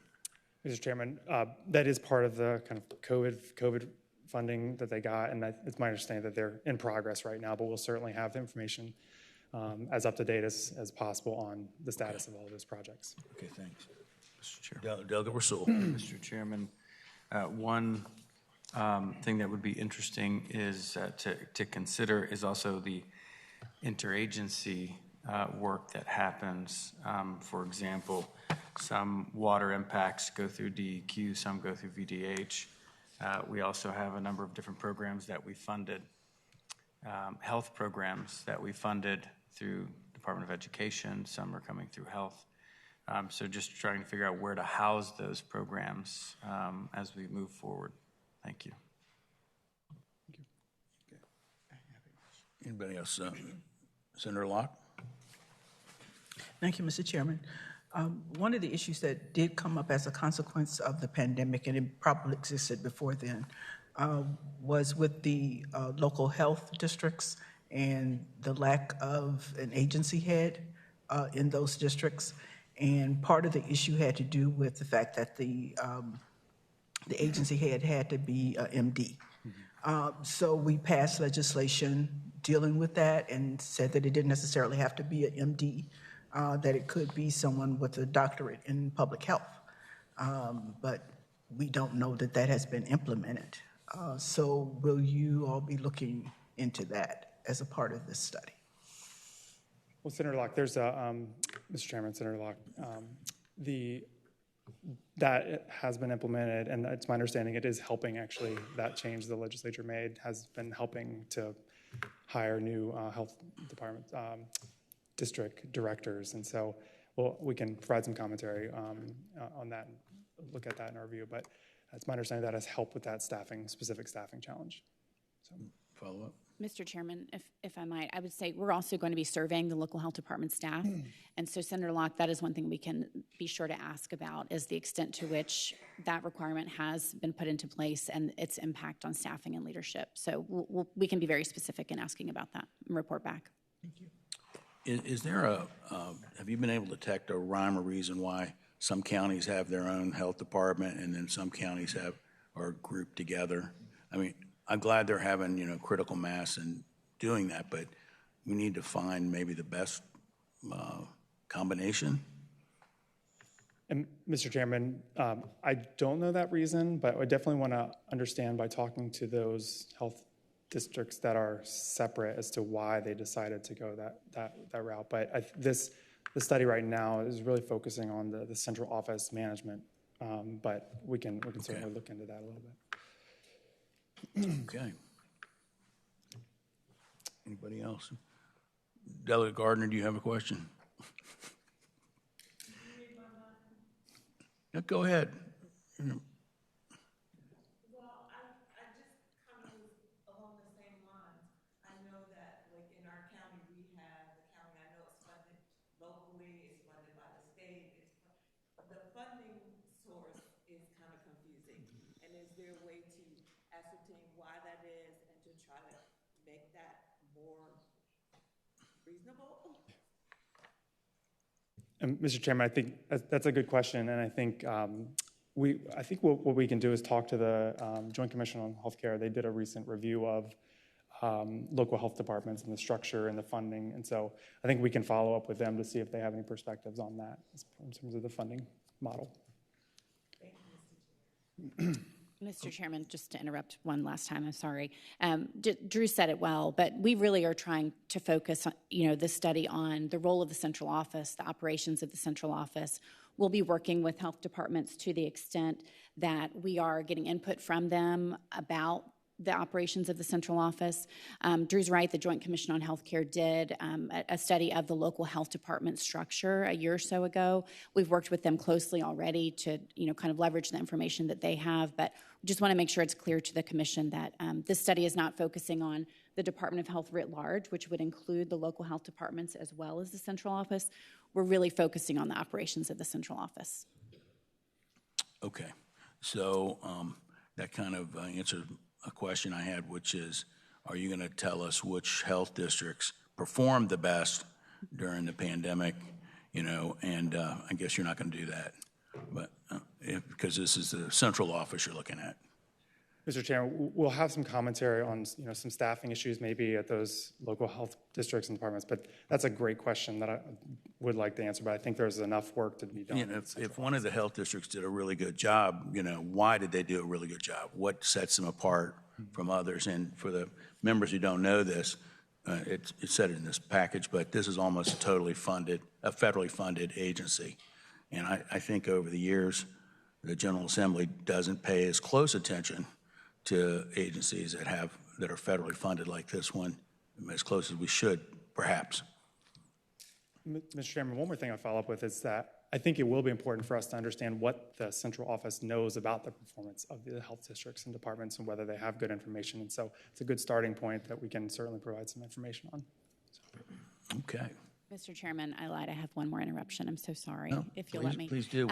Mr. Chairman, that is part of the kind of COVID funding that they got, and it's my understanding that they're in progress right now, but we'll certainly have the information as up to date as possible on the status of all of those projects. Okay, thanks. Mr. Chair. Delegate Rasul. Mr. Chairman, one thing that would be interesting is to consider is also the interagency work that happens. For example, some water impacts go through DEQ, some go through VDH. We also have a number of different programs that we funded, health programs that we funded through Department of Education. Some are coming through health. So just trying to figure out where to house those programs as we move forward. Thank you. Anybody else? Senator Locke? Thank you, Mr. Chairman. One of the issues that did come up as a consequence of the pandemic, and it probably existed before then, was with the local health districts and the lack of an agency head in those districts. And part of the issue had to do with the fact that the agency head had to be a MD. So we passed legislation dealing with that and said that it didn't necessarily have to be an MD, that it could be someone with a doctorate in public health. But we don't know that that has been implemented. So will you all be looking into that as a part of this study? Well, Senator Locke, there's a, Mr. Chairman, Senator Locke, that has been implemented, and it's my understanding it is helping actually, that change the legislature made has been helping to hire new health department district directors. And so we can provide some commentary on that and look at that in our review, but it's my understanding that has helped with that specific staffing challenge. So. Follow up. Mr. Chairman, if I might, I would say we're also going to be surveying the local health department staff. And so, Senator Locke, that is one thing we can be sure to ask about, is the extent to which that requirement has been put into place and its impact on staffing and leadership. So we can be very specific in asking about that and report back. Thank you. Is there have you been able to detect a rhyme or reason why some counties have their own health department and then some counties are grouped together? I mean, I'm glad they're having, critical mass and doing that, but we need to find maybe the best combination. And Mr. Chairman, I don't know that reason, but I definitely want to understand by talking to those health districts that are separate as to why they decided to go that route. But the study right now is really focusing on the central office management, but we can certainly look into that a little bit. Okay. Anybody else? Delegate Gardner, do you have a question? Yeah, go ahead. Well, I just kind of was along the same lines. I know that, like, in our county, we have the county, I know it's funded locally, it's funded by the state. The funding source is kind of confusing. And is there a way to ascertain why that is and to try to make that more reasonable? Mr. Chairman, I think that's a good question, and I think what we can do is talk to the Joint Commission on Healthcare. They did a recent review of local health departments and the structure and the funding, and so I think we can follow up with them to see if they have any perspectives on that in terms of the funding model. Mr. Chairman, just to interrupt one last time, I'm sorry. Drew said it well, but we really are trying to focus, this study on the role of the central office, the operations of the central office. We'll be working with health departments to the extent that we are getting input from them about the operations of the central office. Drew's right, the Joint Commission on Healthcare did a study of the local health department structure a year or so ago. We've worked with them closely already to, kind of leverage the information that they have, but we just want to make sure it's clear to the Commission that this study is not focusing on the Department of Health writ large, which would include the local health departments as well as the central office. We're really focusing on the operations of the central office. Okay, so that kind of answered a question I had, which is, are you going to tell us which health districts performed the best during the pandemic, and I guess you're not going to do that, but because this is the central office you're looking at. Mr. Chairman, we'll have some commentary on some staffing issues maybe at those local health districts and departments, but that's a great question that I would like to answer, but I think there's enough work to be done. If one of the health districts did a really good job, why did they do a really good job? What sets them apart from others? And for the members who don't know this, it's said in this package, but this is almost a federally funded agency. And I think over the years, the General Assembly doesn't pay as close attention to agencies that are federally funded like this one, as close as we should, perhaps. Mr. Chairman, one more thing I'll follow up with is that I think it will be important for us to understand what the central office knows about the performance of the health districts and departments and whether they have good information. And so it's a good starting point that we can certainly provide some information on. So. Okay. Mr. Chairman, I lied. I have one more interruption. I'm so sorry. No, if you'll let me. Please do.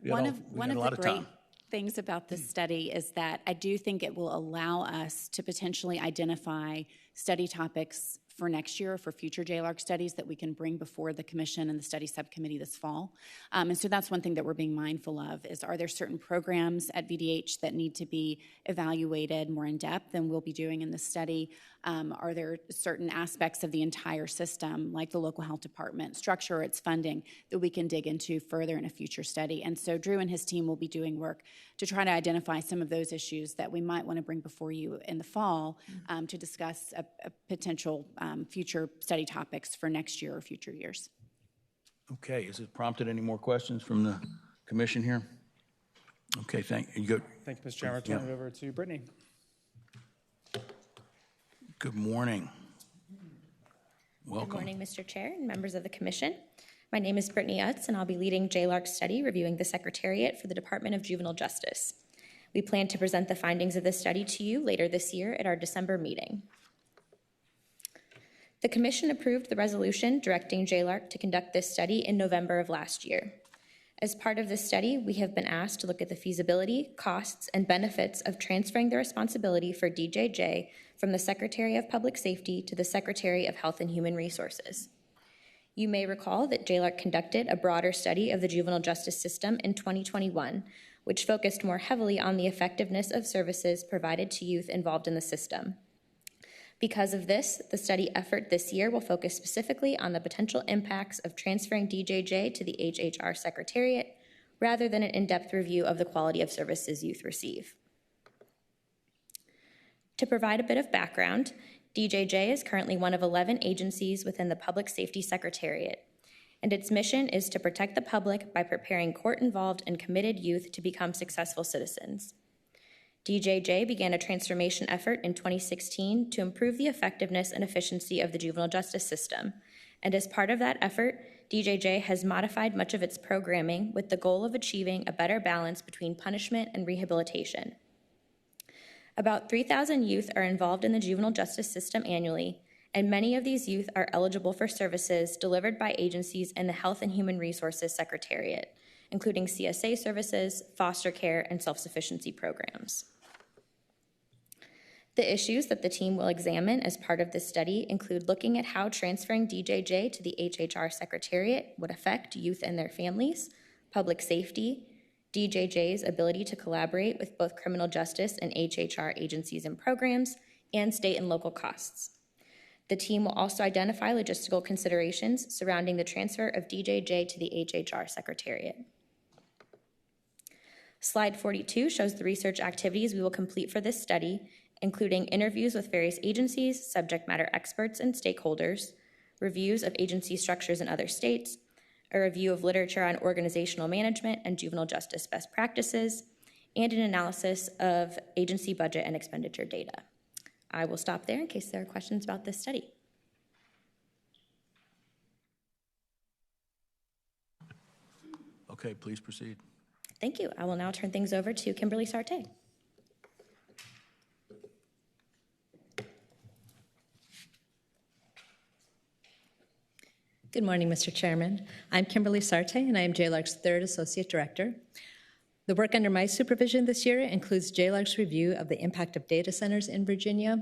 One of the great things about this study is that I do think it will allow us to potentially identify study topics for next year, for future JLARC studies that we can bring before the commission and the study subcommittee this fall. And so that's one thing that we're being mindful of is, are there certain programs at VDH that need to be evaluated more in depth than we'll be doing in this study? Are there certain aspects of the entire system, like the local health department structure or its funding, that we can dig into further in a future study? And so Drew and his team will be doing work to try to identify some of those issues that we might want to bring before you in the fall to discuss a potential future study topics for next year or future years. Okay, has it prompted any more questions from the commission here? Okay, thank you. Thank you, Mr. Chairman. I'll turn it over to Brittany. Good morning. Welcome. Good morning, Mr. Chair and members of the Commission. My name is Brittany Utz, and I'll be leading JLARC study reviewing the Secretariat for the Department of Juvenile Justice. We plan to present the findings of this study to you later this year at our December meeting. The Commission approved the resolution directing JLARC to conduct this study in November of last year. As part of this study, we have been asked to look at the feasibility, costs, and benefits of transferring the responsibility for DJJ from the Secretary of Public Safety to the Secretary of Health and Human Resources. You may recall that JLARC conducted a broader study of the juvenile justice system in 2021, which focused more heavily on the effectiveness of services provided to youth involved in the system. Because of this, the study effort this year will focus specifically on the potential impacts of transferring DJJ to the HHR Secretariat, rather than an in-depth review of the quality of services youth receive. To provide a bit of background, DJJ is currently one of 11 agencies within the Public Safety Secretariat, and its mission is to protect the public by preparing court-involved and committed youth to become successful citizens. DJJ began a transformation effort in 2016 to improve the effectiveness and efficiency of the juvenile justice system, and as part of that effort, DJJ has modified much of its programming with the goal of achieving a better balance between punishment and rehabilitation. About 3,000 youth are involved in the juvenile justice system annually, and many of these youth are eligible for services delivered by agencies in the Health and Human Resources Secretariat, including CSA services, foster care, and self-sufficiency programs. The issues that the team will examine as part of this study include looking at how transferring DJJ to the HHR Secretariat would affect youth and their families, public safety, DJJ's ability to collaborate with both criminal justice and HHR agencies and programs, and state and local costs. The team will also identify logistical considerations surrounding the transfer of DJJ to the HHR Secretariat. Slide 42 shows the research activities we will complete for this study, including interviews with various agencies, subject matter experts, and stakeholders, reviews of agency structures in other states, a review of literature on organizational management and juvenile justice best practices, and an analysis of agency budget and expenditure data. I will stop there in case there are questions about this study. Okay, please proceed. Thank you. I will now turn things over to Kimberly Sarte. Good morning, Mr. Chairman. I'm Kimberly Sarte, and I am JLARC's third Associate Director. The work under my supervision this year includes JLARC's review of the impact of data centers in Virginia,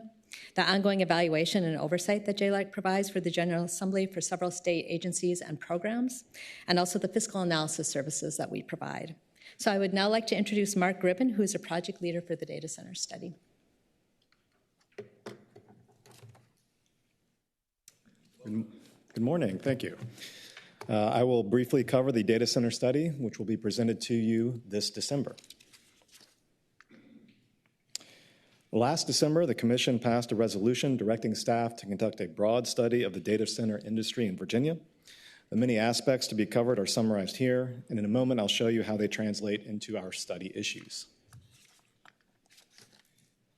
the ongoing evaluation and oversight that JLARC provides for the General Assembly for several state agencies and programs, and also the fiscal analysis services that we provide. So I would now like to introduce Mark Gribben, who is a project leader for the data center study. Good morning, thank you. I will briefly cover the data center study, which will be presented to you this December. Last December, the Commission passed a resolution directing staff to conduct a broad study of the data center industry in Virginia. The many aspects to be covered are summarized here, and in a moment I'll show you how they translate into our study issues.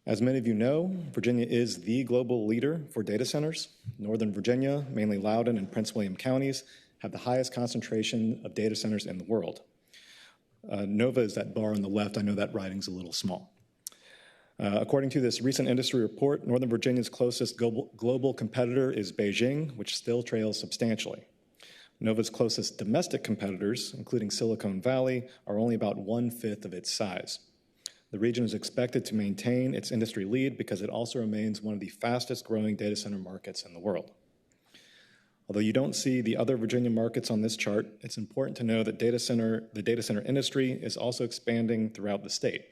As many of you know, Virginia is the global leader for data centers. Northern Virginia, mainly Loudoun and Prince William counties, have the highest concentration of data centers in the world. NOVA is that bar on the left. I know that writing's a little small. According to this recent industry report, Northern Virginia's closest global competitor is Beijing, which still trails substantially. NOVA's closest domestic competitors, including Silicon Valley, are only about 1/5 of its size. The region is expected to maintain its industry lead because it also remains one of the fastest growing data center markets in the world. Although you don't see the other Virginia markets on this chart, it's important to know that the data center industry is also expanding throughout the state.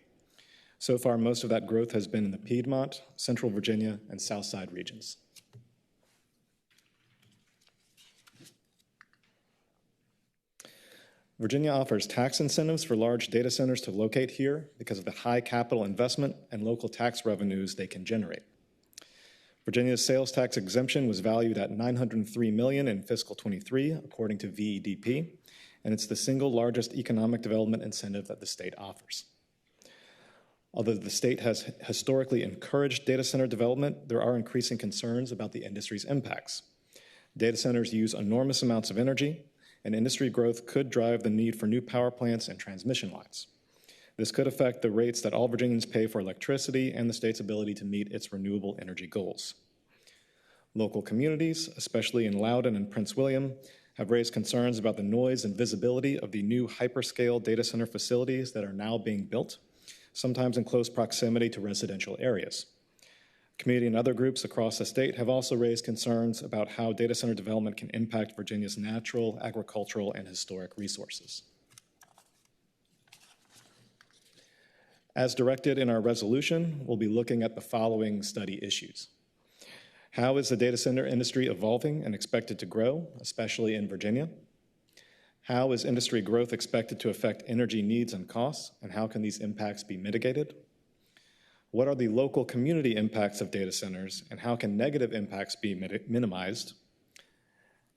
So far, most of that growth has been in the Piedmont, Central Virginia, and South Side regions. Virginia offers tax incentives for large data centers to locate here because of the high capital investment and local tax revenues they can generate. Virginia's sales tax exemption was valued at $903 million in fiscal 23, according to VEDP, and it's the single largest economic development incentive that the state offers. Although the state has historically encouraged data center development, there are increasing concerns about the industry's impacts. Data centers use enormous amounts of energy, and industry growth could drive the need for new power plants and transmission lines. This could affect the rates that all Virginians pay for electricity and the state's ability to meet its renewable energy goals. Local communities, especially in Loudoun and Prince William, have raised concerns about the noise and visibility of the new hyperscale data center facilities that are now being built, sometimes in close proximity to residential areas. Community and other groups across the state have also raised concerns about how data center development can impact Virginia's natural, agricultural, and historic resources. As directed in our resolution, we'll be looking at the following study issues. How is the data center industry evolving and expected to grow, especially in Virginia? How is industry growth expected to affect energy needs and costs, and how can these impacts be mitigated? What are the local community impacts of data centers, and how can negative impacts be minimized?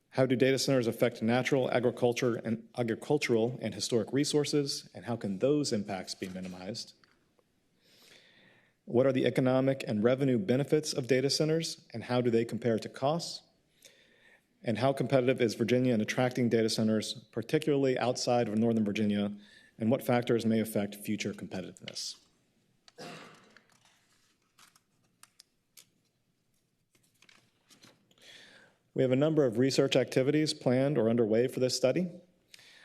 How do data centers affect natural, agricultural, and historic resources, and how can those impacts be minimized? What are the economic and revenue benefits of data centers, and how do they compare to costs? And how competitive is Virginia in attracting data centers, particularly outside of Northern Virginia, and what factors may affect future competitiveness? We have a number of research activities planned or underway for this study.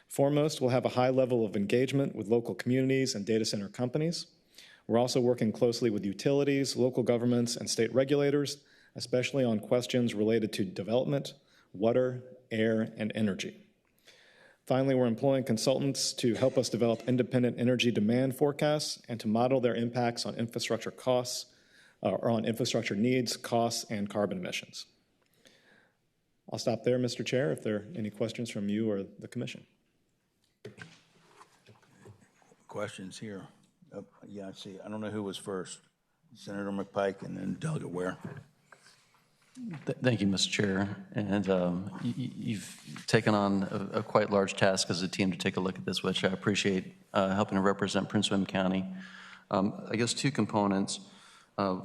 Foremost, we'll have a high level of engagement with local communities and data center companies. We're also working closely with utilities, local governments, and state regulators, especially on questions related to development, water, air, and energy. Finally, we're employing consultants to help us develop independent energy demand forecasts and to model their impacts on infrastructure costs, or on infrastructure needs, costs, and carbon emissions. I'll stop there, Mr. Chair, if there are any questions from you or the Commission. Questions here? Yeah, I see. I don't know who was first. Senator McPike and then Delegate Ware. Thank you, Mr. Chair. And you've taken on a quite large task as a team to take a look at this, which I appreciate, helping to represent Prince William County. I guess two components.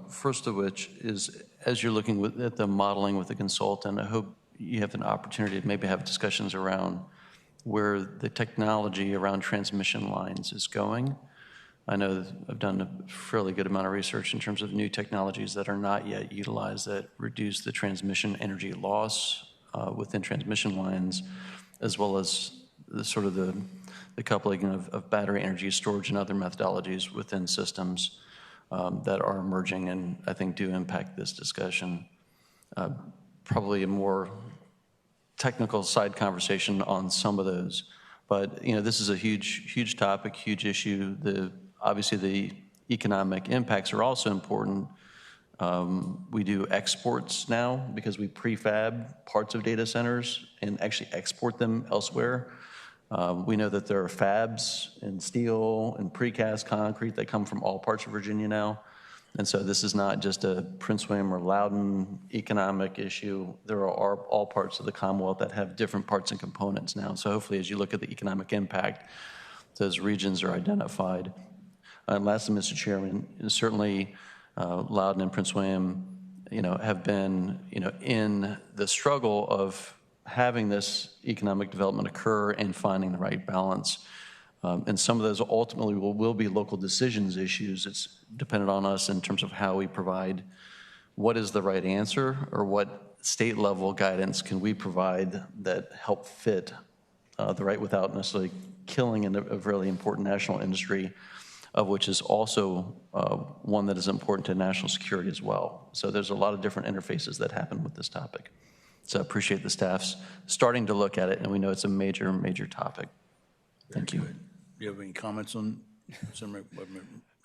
First of which is, as you're looking at the modeling with the consultant, I hope you have an opportunity to maybe have discussions around where the technology around transmission lines is going. I know I've done a fairly good amount of research in terms of new technologies that are not yet utilized that reduce the transmission energy loss within transmission lines, as well as the coupling of battery energy storage and other methodologies within systems that are emerging and I think do impact this discussion. Probably a more technical side conversation on some of those, but this is a huge topic, huge issue. Obviously the economic impacts are also important. We do exports now because we prefab parts of data centers and actually export them elsewhere. We know that there are fabs in steel and precast concrete that come from all parts of Virginia now. And so this is not just a Prince William or Loudoun economic issue. There are all parts of the Commonwealth that have different parts and components now. So hopefully as you look at the economic impact, those regions are identified. And lastly, Mr. Chairman, certainly Loudoun and Prince William, have been, in the struggle of having this economic development occur and finding the right balance. And some of those ultimately will be local decisions issues. It's dependent on us in terms of how we provide what is the right answer or what state level guidance can we provide that help fit the right without necessarily killing a really important national industry. of which is also one that is important to national security as well. So there's a lot of different interfaces that happen with this topic. So I appreciate the staff's starting to look at it, and we know it's a major, major topic. Thank you. Do you have any comments on Senator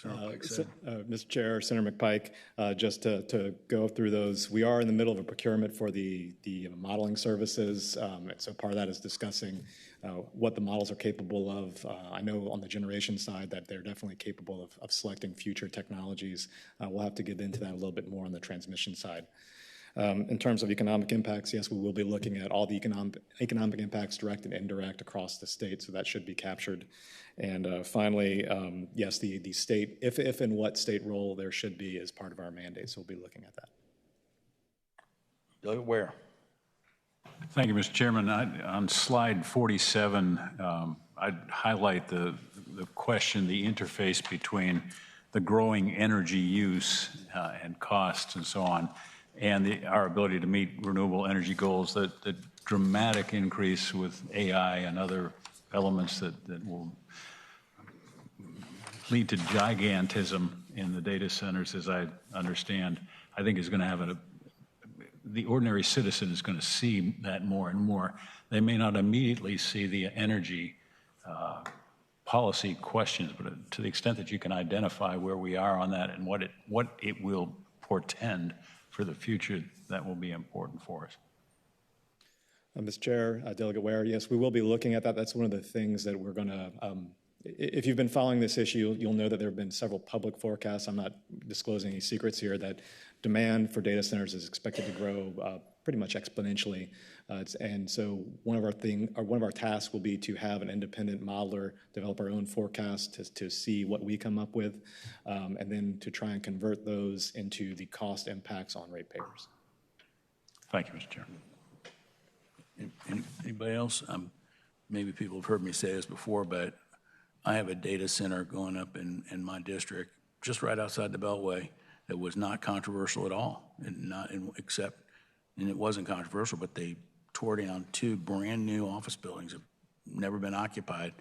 Pike said? Mr. Chair, Senator McPike, just to go through those, we are in the middle of a procurement for the modeling services. So part of that is discussing what the models are capable of. I know on the generation side that they're definitely capable of selecting future technologies. We'll have to get into that a little bit more on the transmission side. In terms of economic impacts, yes, we will be looking at all the economic impacts, direct and indirect, across the state, so that should be captured. And finally, yes, the state, if and what state role there should be as part of our mandate, so we'll be looking at that. Doug Ware. Thank you, Mr. Chairman. On slide 47, I'd highlight the question, the interface between the growing energy use and costs and so on, and our ability to meet renewable energy goals, the dramatic increase with AI and other elements that will lead to gigantism in the data centers, as I understand, I think is going to have the ordinary citizen is going to see that more and more. They may not immediately see the energy policy questions, but to the extent that you can identify where we are on that and what it will portend for the future, that will be important for us. Mr. Chair, Delegate Ware, yes, we will be looking at that. That's one of the things that we're going to, if you've been following this issue, you'll know that there have been several public forecasts. I'm not disclosing any secrets here, that demand for data centers is expected to grow pretty much exponentially. And so one of our tasks will be to have an independent modeler develop our own forecast to see what we come up with, and then to try and convert those into the cost impacts on ratepayers. Thank you, Mr. Chairman. Anybody else? Maybe people have heard me say this before, but I have a data center going up in my district, just right outside the Beltway, that was not controversial at all, and it wasn't controversial, but they tore down 2 brand new office buildings that have never been occupied.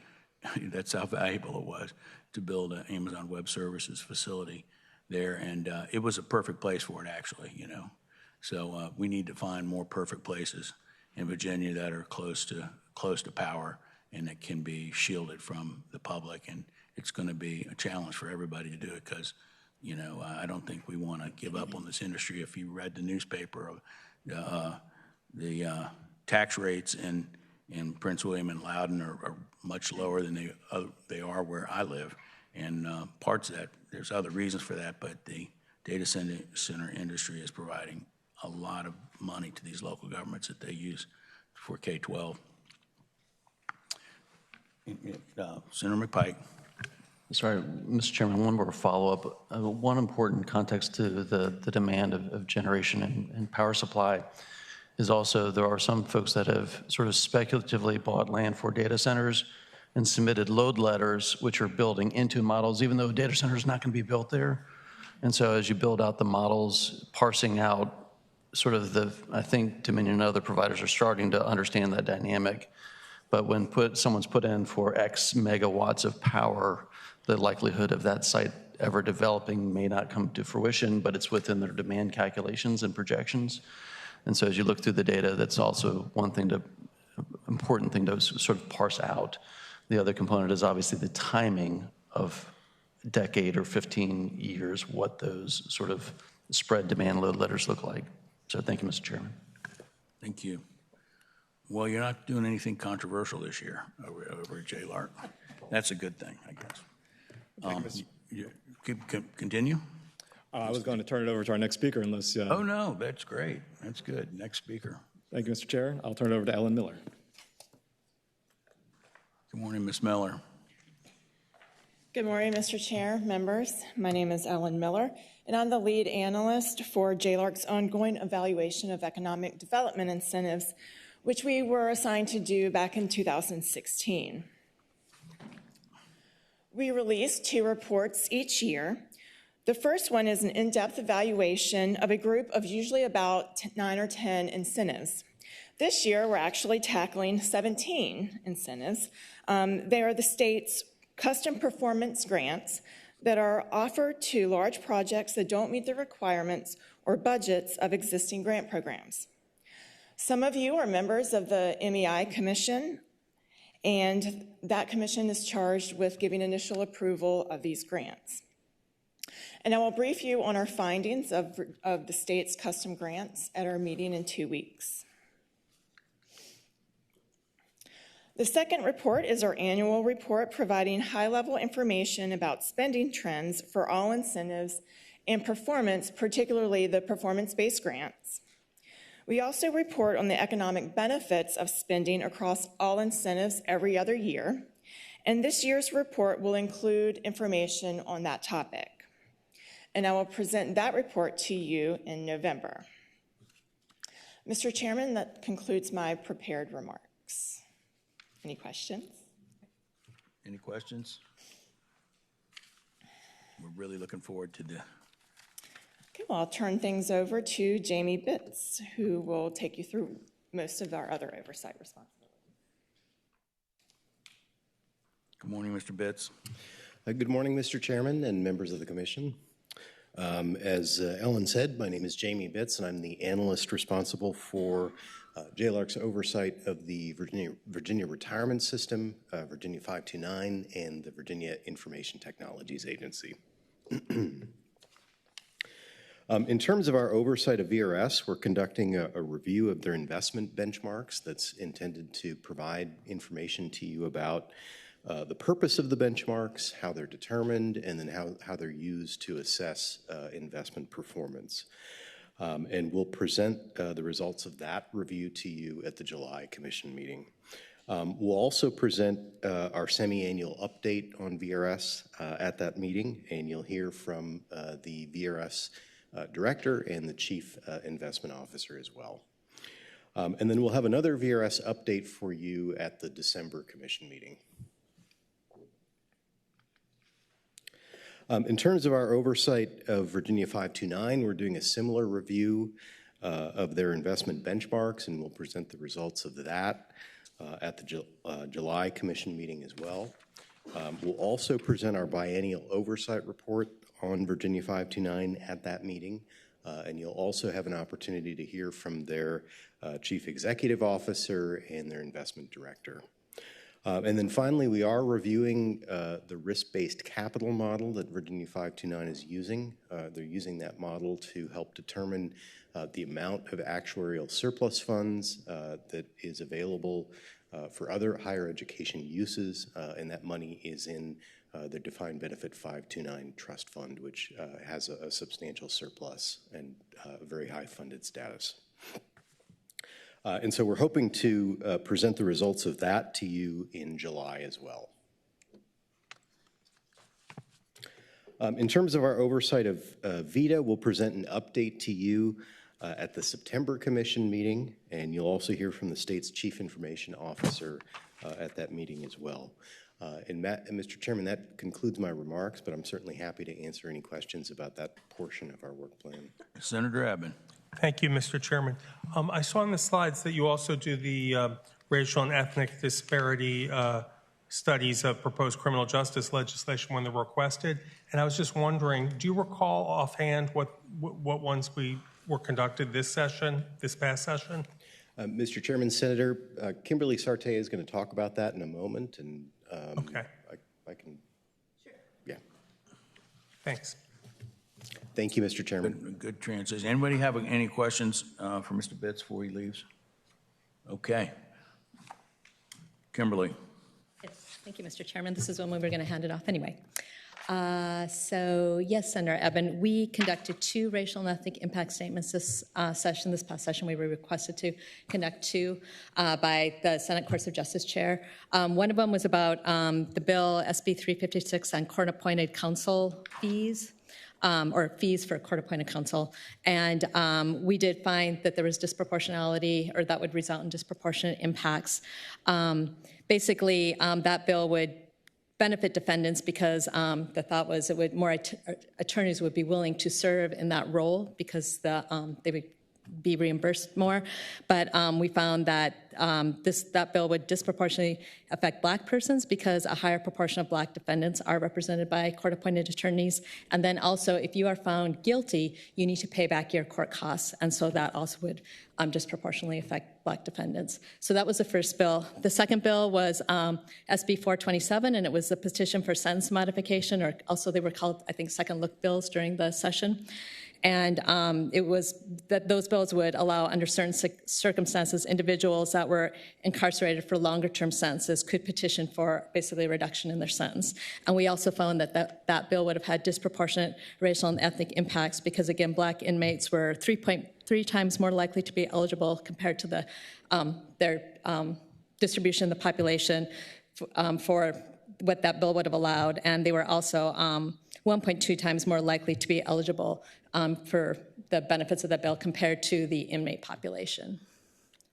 That's how valuable it was to build an Amazon Web Services facility there, and it was a perfect place for it, actually, you know. So we need to find more perfect places in Virginia that are close to power and that can be shielded from the public, and it's going to be a challenge for everybody to do it because, you know, I don't think we want to give up on this industry. If you read the newspaper, the tax rates in Prince William and Loudoun are much lower than they are where I live, and parts of that, there's other reasons for that, but the data center industry is providing a lot of money to these local governments that they use for K-12. Senator McPike. Sorry, Mr. Chairman, one more follow-up. One important context to the demand of generation and power supply is also there are some folks that have sort of speculatively bought land for data centers and submitted load letters, which are building into models, even though a data center is not going to be built there. And so as you build out the models, parsing out sort of I think Dominion and other providers are starting to understand that dynamic. But when someone's put in for X megawatts of power, the likelihood of that site ever developing may not come to fruition, but it's within their demand calculations and projections. And so as you look through the data, that's also important thing to sort of parse out. The other component is obviously the timing of decade or 15 years, what those sort of spread demand load letters look like. So thank you, Mr. Chairman. Thank you. Well, you're not doing anything controversial this year over at JLARC. That's a good thing, I guess. Continue? I was going to turn it over to our next speaker unless... Oh, no, that's great. That's good. Next speaker. Thank you, Mr. Chair. I'll turn it over to Ellen Miller. Good morning, Ms. Miller. Good morning, Mr. Chair, members. My name is Ellen Miller, and I'm the lead analyst for JLARC's ongoing evaluation of economic development incentives, which we were assigned to do back in 2016. We release 2 reports each year. The first one is an in-depth evaluation of a group of usually about 9 or 10 incentives. This year, we're actually tackling 17 incentives. They are the state's custom performance grants that are offered to large projects that don't meet the requirements or budgets of existing grant programs. Some of you are members of the MEI Commission, and that commission is charged with giving initial approval of these grants. And I will brief you on our findings of the state's custom grants at our meeting in 2 weeks. The second report is our annual report providing high-level information about spending trends for all incentives and performance, particularly the performance-based grants. We also report on the economic benefits of spending across all incentives every other year, and this year's report will include information on that topic. And I will present that report to you in November. Mr. Chairman, that concludes my prepared remarks. Any questions? Any questions? We're really looking forward to the... Okay, well, I'll turn things over to Jamie Bitts, who will take you through most of our other oversight responsibilities. Good morning, Mr. Bitts. Good morning, Mr. Chairman and members of the Commission. As Ellen said, my name is Jamie Bitts, and I'm the analyst responsible for JLARC's oversight of the Virginia Retirement System, Virginia 529, and the Virginia Information Technologies Agency. In terms of our oversight of VRS, we're conducting a review of their investment benchmarks that's intended to provide information to you about the purpose of the benchmarks, how they're determined, and then how they're used to assess investment performance. And we'll present the results of that review to you at the July Commission meeting. We'll also present our semi-annual update on VRS at that meeting, and you'll hear from the VRS Director and the Chief Investment Officer as well. And then we'll have another VRS update for you at the December Commission meeting. In terms of our oversight of Virginia 529, we're doing a similar review of their investment benchmarks, and we'll present the results of that at the July Commission meeting as well. We'll also present our biennial oversight report on Virginia 529 at that meeting, and you'll also have an opportunity to hear from their Chief Executive Officer and their Investment Director. And then finally, we are reviewing the risk-based capital model that Virginia 529 is using. They're using that model to help determine the amount of actuarial surplus funds that is available for other higher education uses, and that money is in the Defined Benefit 529 Trust Fund, which has a substantial surplus and very high funded status. And so we're hoping to present the results of that to you in July as well. In terms of our oversight of VITA, we'll present an update to you at the September Commission meeting, and you'll also hear from the state's Chief Information Officer at that meeting as well. And Mr. Chairman, that concludes my remarks, but I'm certainly happy to answer any questions about that portion of our work plan. Senator Abbott. Thank you, Mr. Chairman. I saw on the slides that you also do the racial and ethnic disparity studies of proposed criminal justice legislation when they're requested. And I was just wondering, do you recall offhand what ones were conducted this past session? Mr. Chairman, Senator, Kimberly Sartay is going to talk about that in a moment, and okay. I can. Sure. Yeah. Thanks. Thank you, Mr. Chairman. Good transition. Anybody have any questions for Mr. Bitts before he leaves? Okay. Kimberly. Yes, thank you, Mr. Chairman. This is when we were going to hand it off anyway. So yes, Senator Eben, we conducted 2 racial and ethnic impact statements this past session. We were requested to conduct 2 by the Senate Courts of Justice Chair. One of them was about the bill SB 356 on court-appointed counsel fees. Or fees for court-appointed counsel. And we did find that there was disproportionality, or that would result in disproportionate impacts. Basically, that bill would benefit defendants because the thought was it would more attorneys would be willing to serve in that role because they would be reimbursed more. But we found that that bill would disproportionately affect Black persons because a higher proportion of Black defendants are represented by court-appointed attorneys. And then also, if you are found guilty, you need to pay back your court costs. And so that also would disproportionately affect Black defendants. So that was the first bill. The second bill was SB 427, and it was a petition for sentence modification, or also they were called, I think, second look bills during the session. And it was that those bills would allow, under certain circumstances, individuals that were incarcerated for longer-term sentences could petition for basically a reduction in their sentence. And we also found that that bill would have had disproportionate racial and ethnic impacts because, again, Black inmates were 3.3 times more likely to be eligible compared to their distribution in the population for what that bill would have allowed. And they were also 1.2 times more likely to be eligible for the benefits of that bill compared to the inmate population.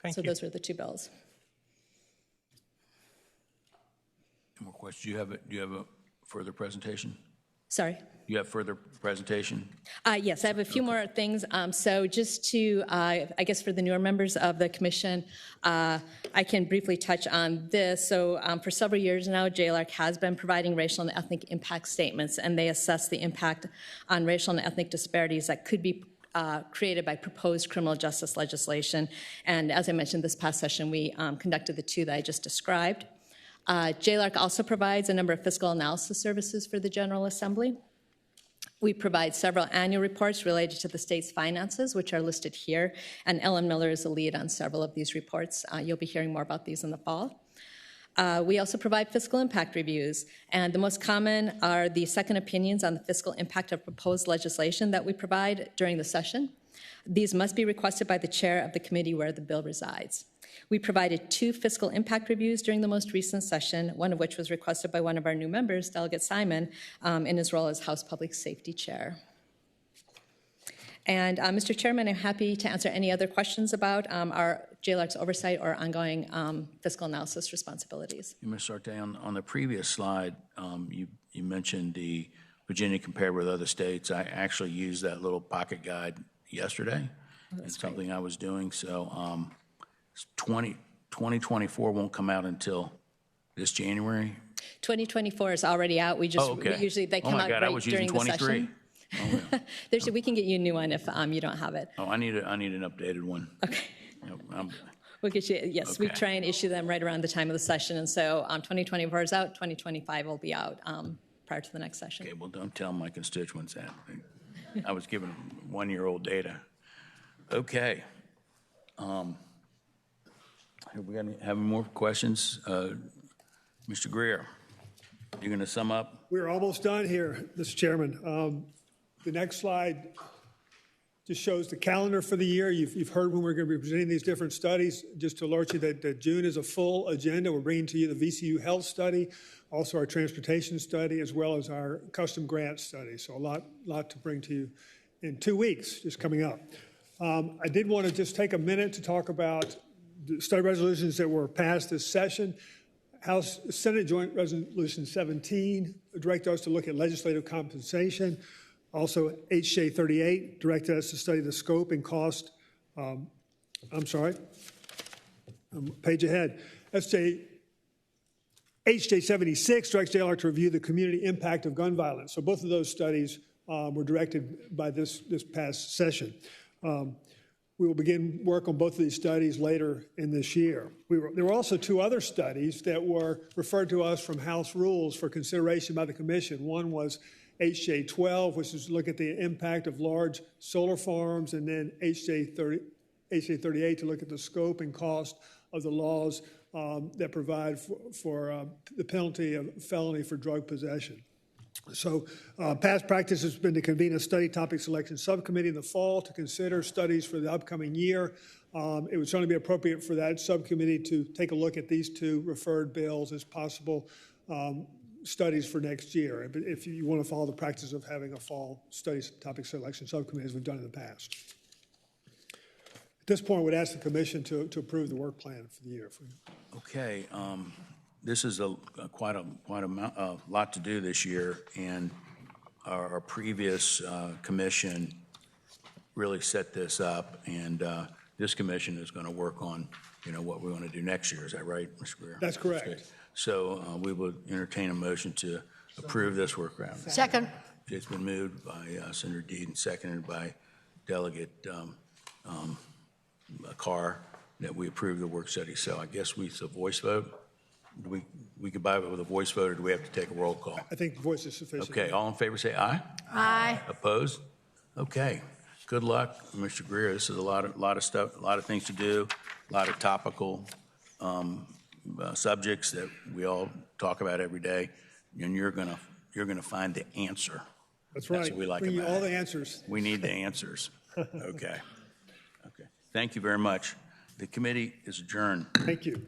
Thank you. you. Those were the two bills. Any more questions? Do you have a further presentation? Sorry? You have further presentation? Yes, I have a few more things. So just to, I guess for the newer members of the commission, I can briefly touch on this. So for several years now, JLARC has been providing racial and ethnic impact statements, and they assess the impact on racial and ethnic disparities that could be created by proposed criminal justice legislation. And as I mentioned this past session, we conducted the two that I just described. JLARC also provides a number of fiscal analysis services for the General Assembly. We provide several annual reports related to the state's finances, which are listed here, and Ellen Miller is the lead on several of these reports. You'll be hearing more about these in the fall. We also provide fiscal impact reviews, and the most common are the second opinions on the fiscal impact of proposed legislation that we provide during the session. These must be requested by the chair of the committee where the bill resides. We provided 2 fiscal impact reviews during the most recent session, one of which was requested by one of our new members, Delegate Simon, in his role as House Public Safety Chair. And Mr. Chairman, I'm happy to answer any other questions about our JLARC's oversight or ongoing fiscal analysis responsibilities. Ms. Sarte, on the previous slide, you mentioned the Virginia compared with other states. I actually used that little pocket guide yesterday. It's something I was doing. So 2024 won't come out until this January. 2024 is already out. We just we usually they come out right during the session. Oh, yeah. We can get you a new one if you don't have it. Oh, I need an updated one. Okay. We'll get you. Yes, we try and issue them right around the time of the session, and so 2024 is out. 2025 will be out prior to the next session. Okay. Well, don't tell my constituents that. I was given 1-year-old data. Okay. Have we have more questions? Mr. Greer, you're going to sum up? We're almost done here, Mr. Chairman. The next slide just shows the calendar for the year. You've heard when we're going to be presenting these different studies. Just to alert you that June is a full agenda. We're bringing to you the VCU health study, also our transportation study, as well as our custom grant study. So a lot to bring to you in 2 weeks, just coming up. I did want to just take a minute to talk about the study resolutions that were passed this session. House Senate Joint Resolution 17 directed us to look at legislative compensation. Also, HJ 38 directed us to study the scope and cost. Page ahead. HJ 76 directs JLARC to review the community impact of gun violence. So both of those studies were directed by this past session. We will begin work on both of these studies later in this year. There were also 2 other studies that were referred to us from House rules for consideration by the Commission. One was HJ 12, which is to look at the impact of large solar farms, and then HJ 38 to look at the scope and cost of the laws that provide for the penalty of felony for drug possession. So past practice has been to convene a study topic selection subcommittee in the fall to consider studies for the upcoming year. It would certainly be appropriate for that subcommittee to take a look at these 2 referred bills as possible studies for next year, if you want to follow the practice of having a fall studies topic selection subcommittee as we've done in the past. At this point, I would ask the Commission to approve the work plan for the year. Okay. This is quite a lot to do this year, and our previous commission really set this up, and this commission is going to work on, what we want to do next year. Is that right, Mr. Greer? That's correct. Okay. So we will entertain a motion to approve this workaround. Second. It's been moved by Senator Deed and seconded by Delegate Carr that we approve the work study. So I guess it's a voice vote. We could buy it with a voice vote, or do we have to take a roll call? I think voice is sufficient. Okay, all in favor say aye. Aye. Opposed? Okay. Good luck, Mr. Greer. This is a lot of stuff, a lot of things to do, a lot of topical subjects that we all talk about every day, and you're gonna find the answer. That's right. That's what we like Bring you about all it. the answers. We need the answers. Okay. Okay. Thank you very much. The committee is adjourned. Thank you.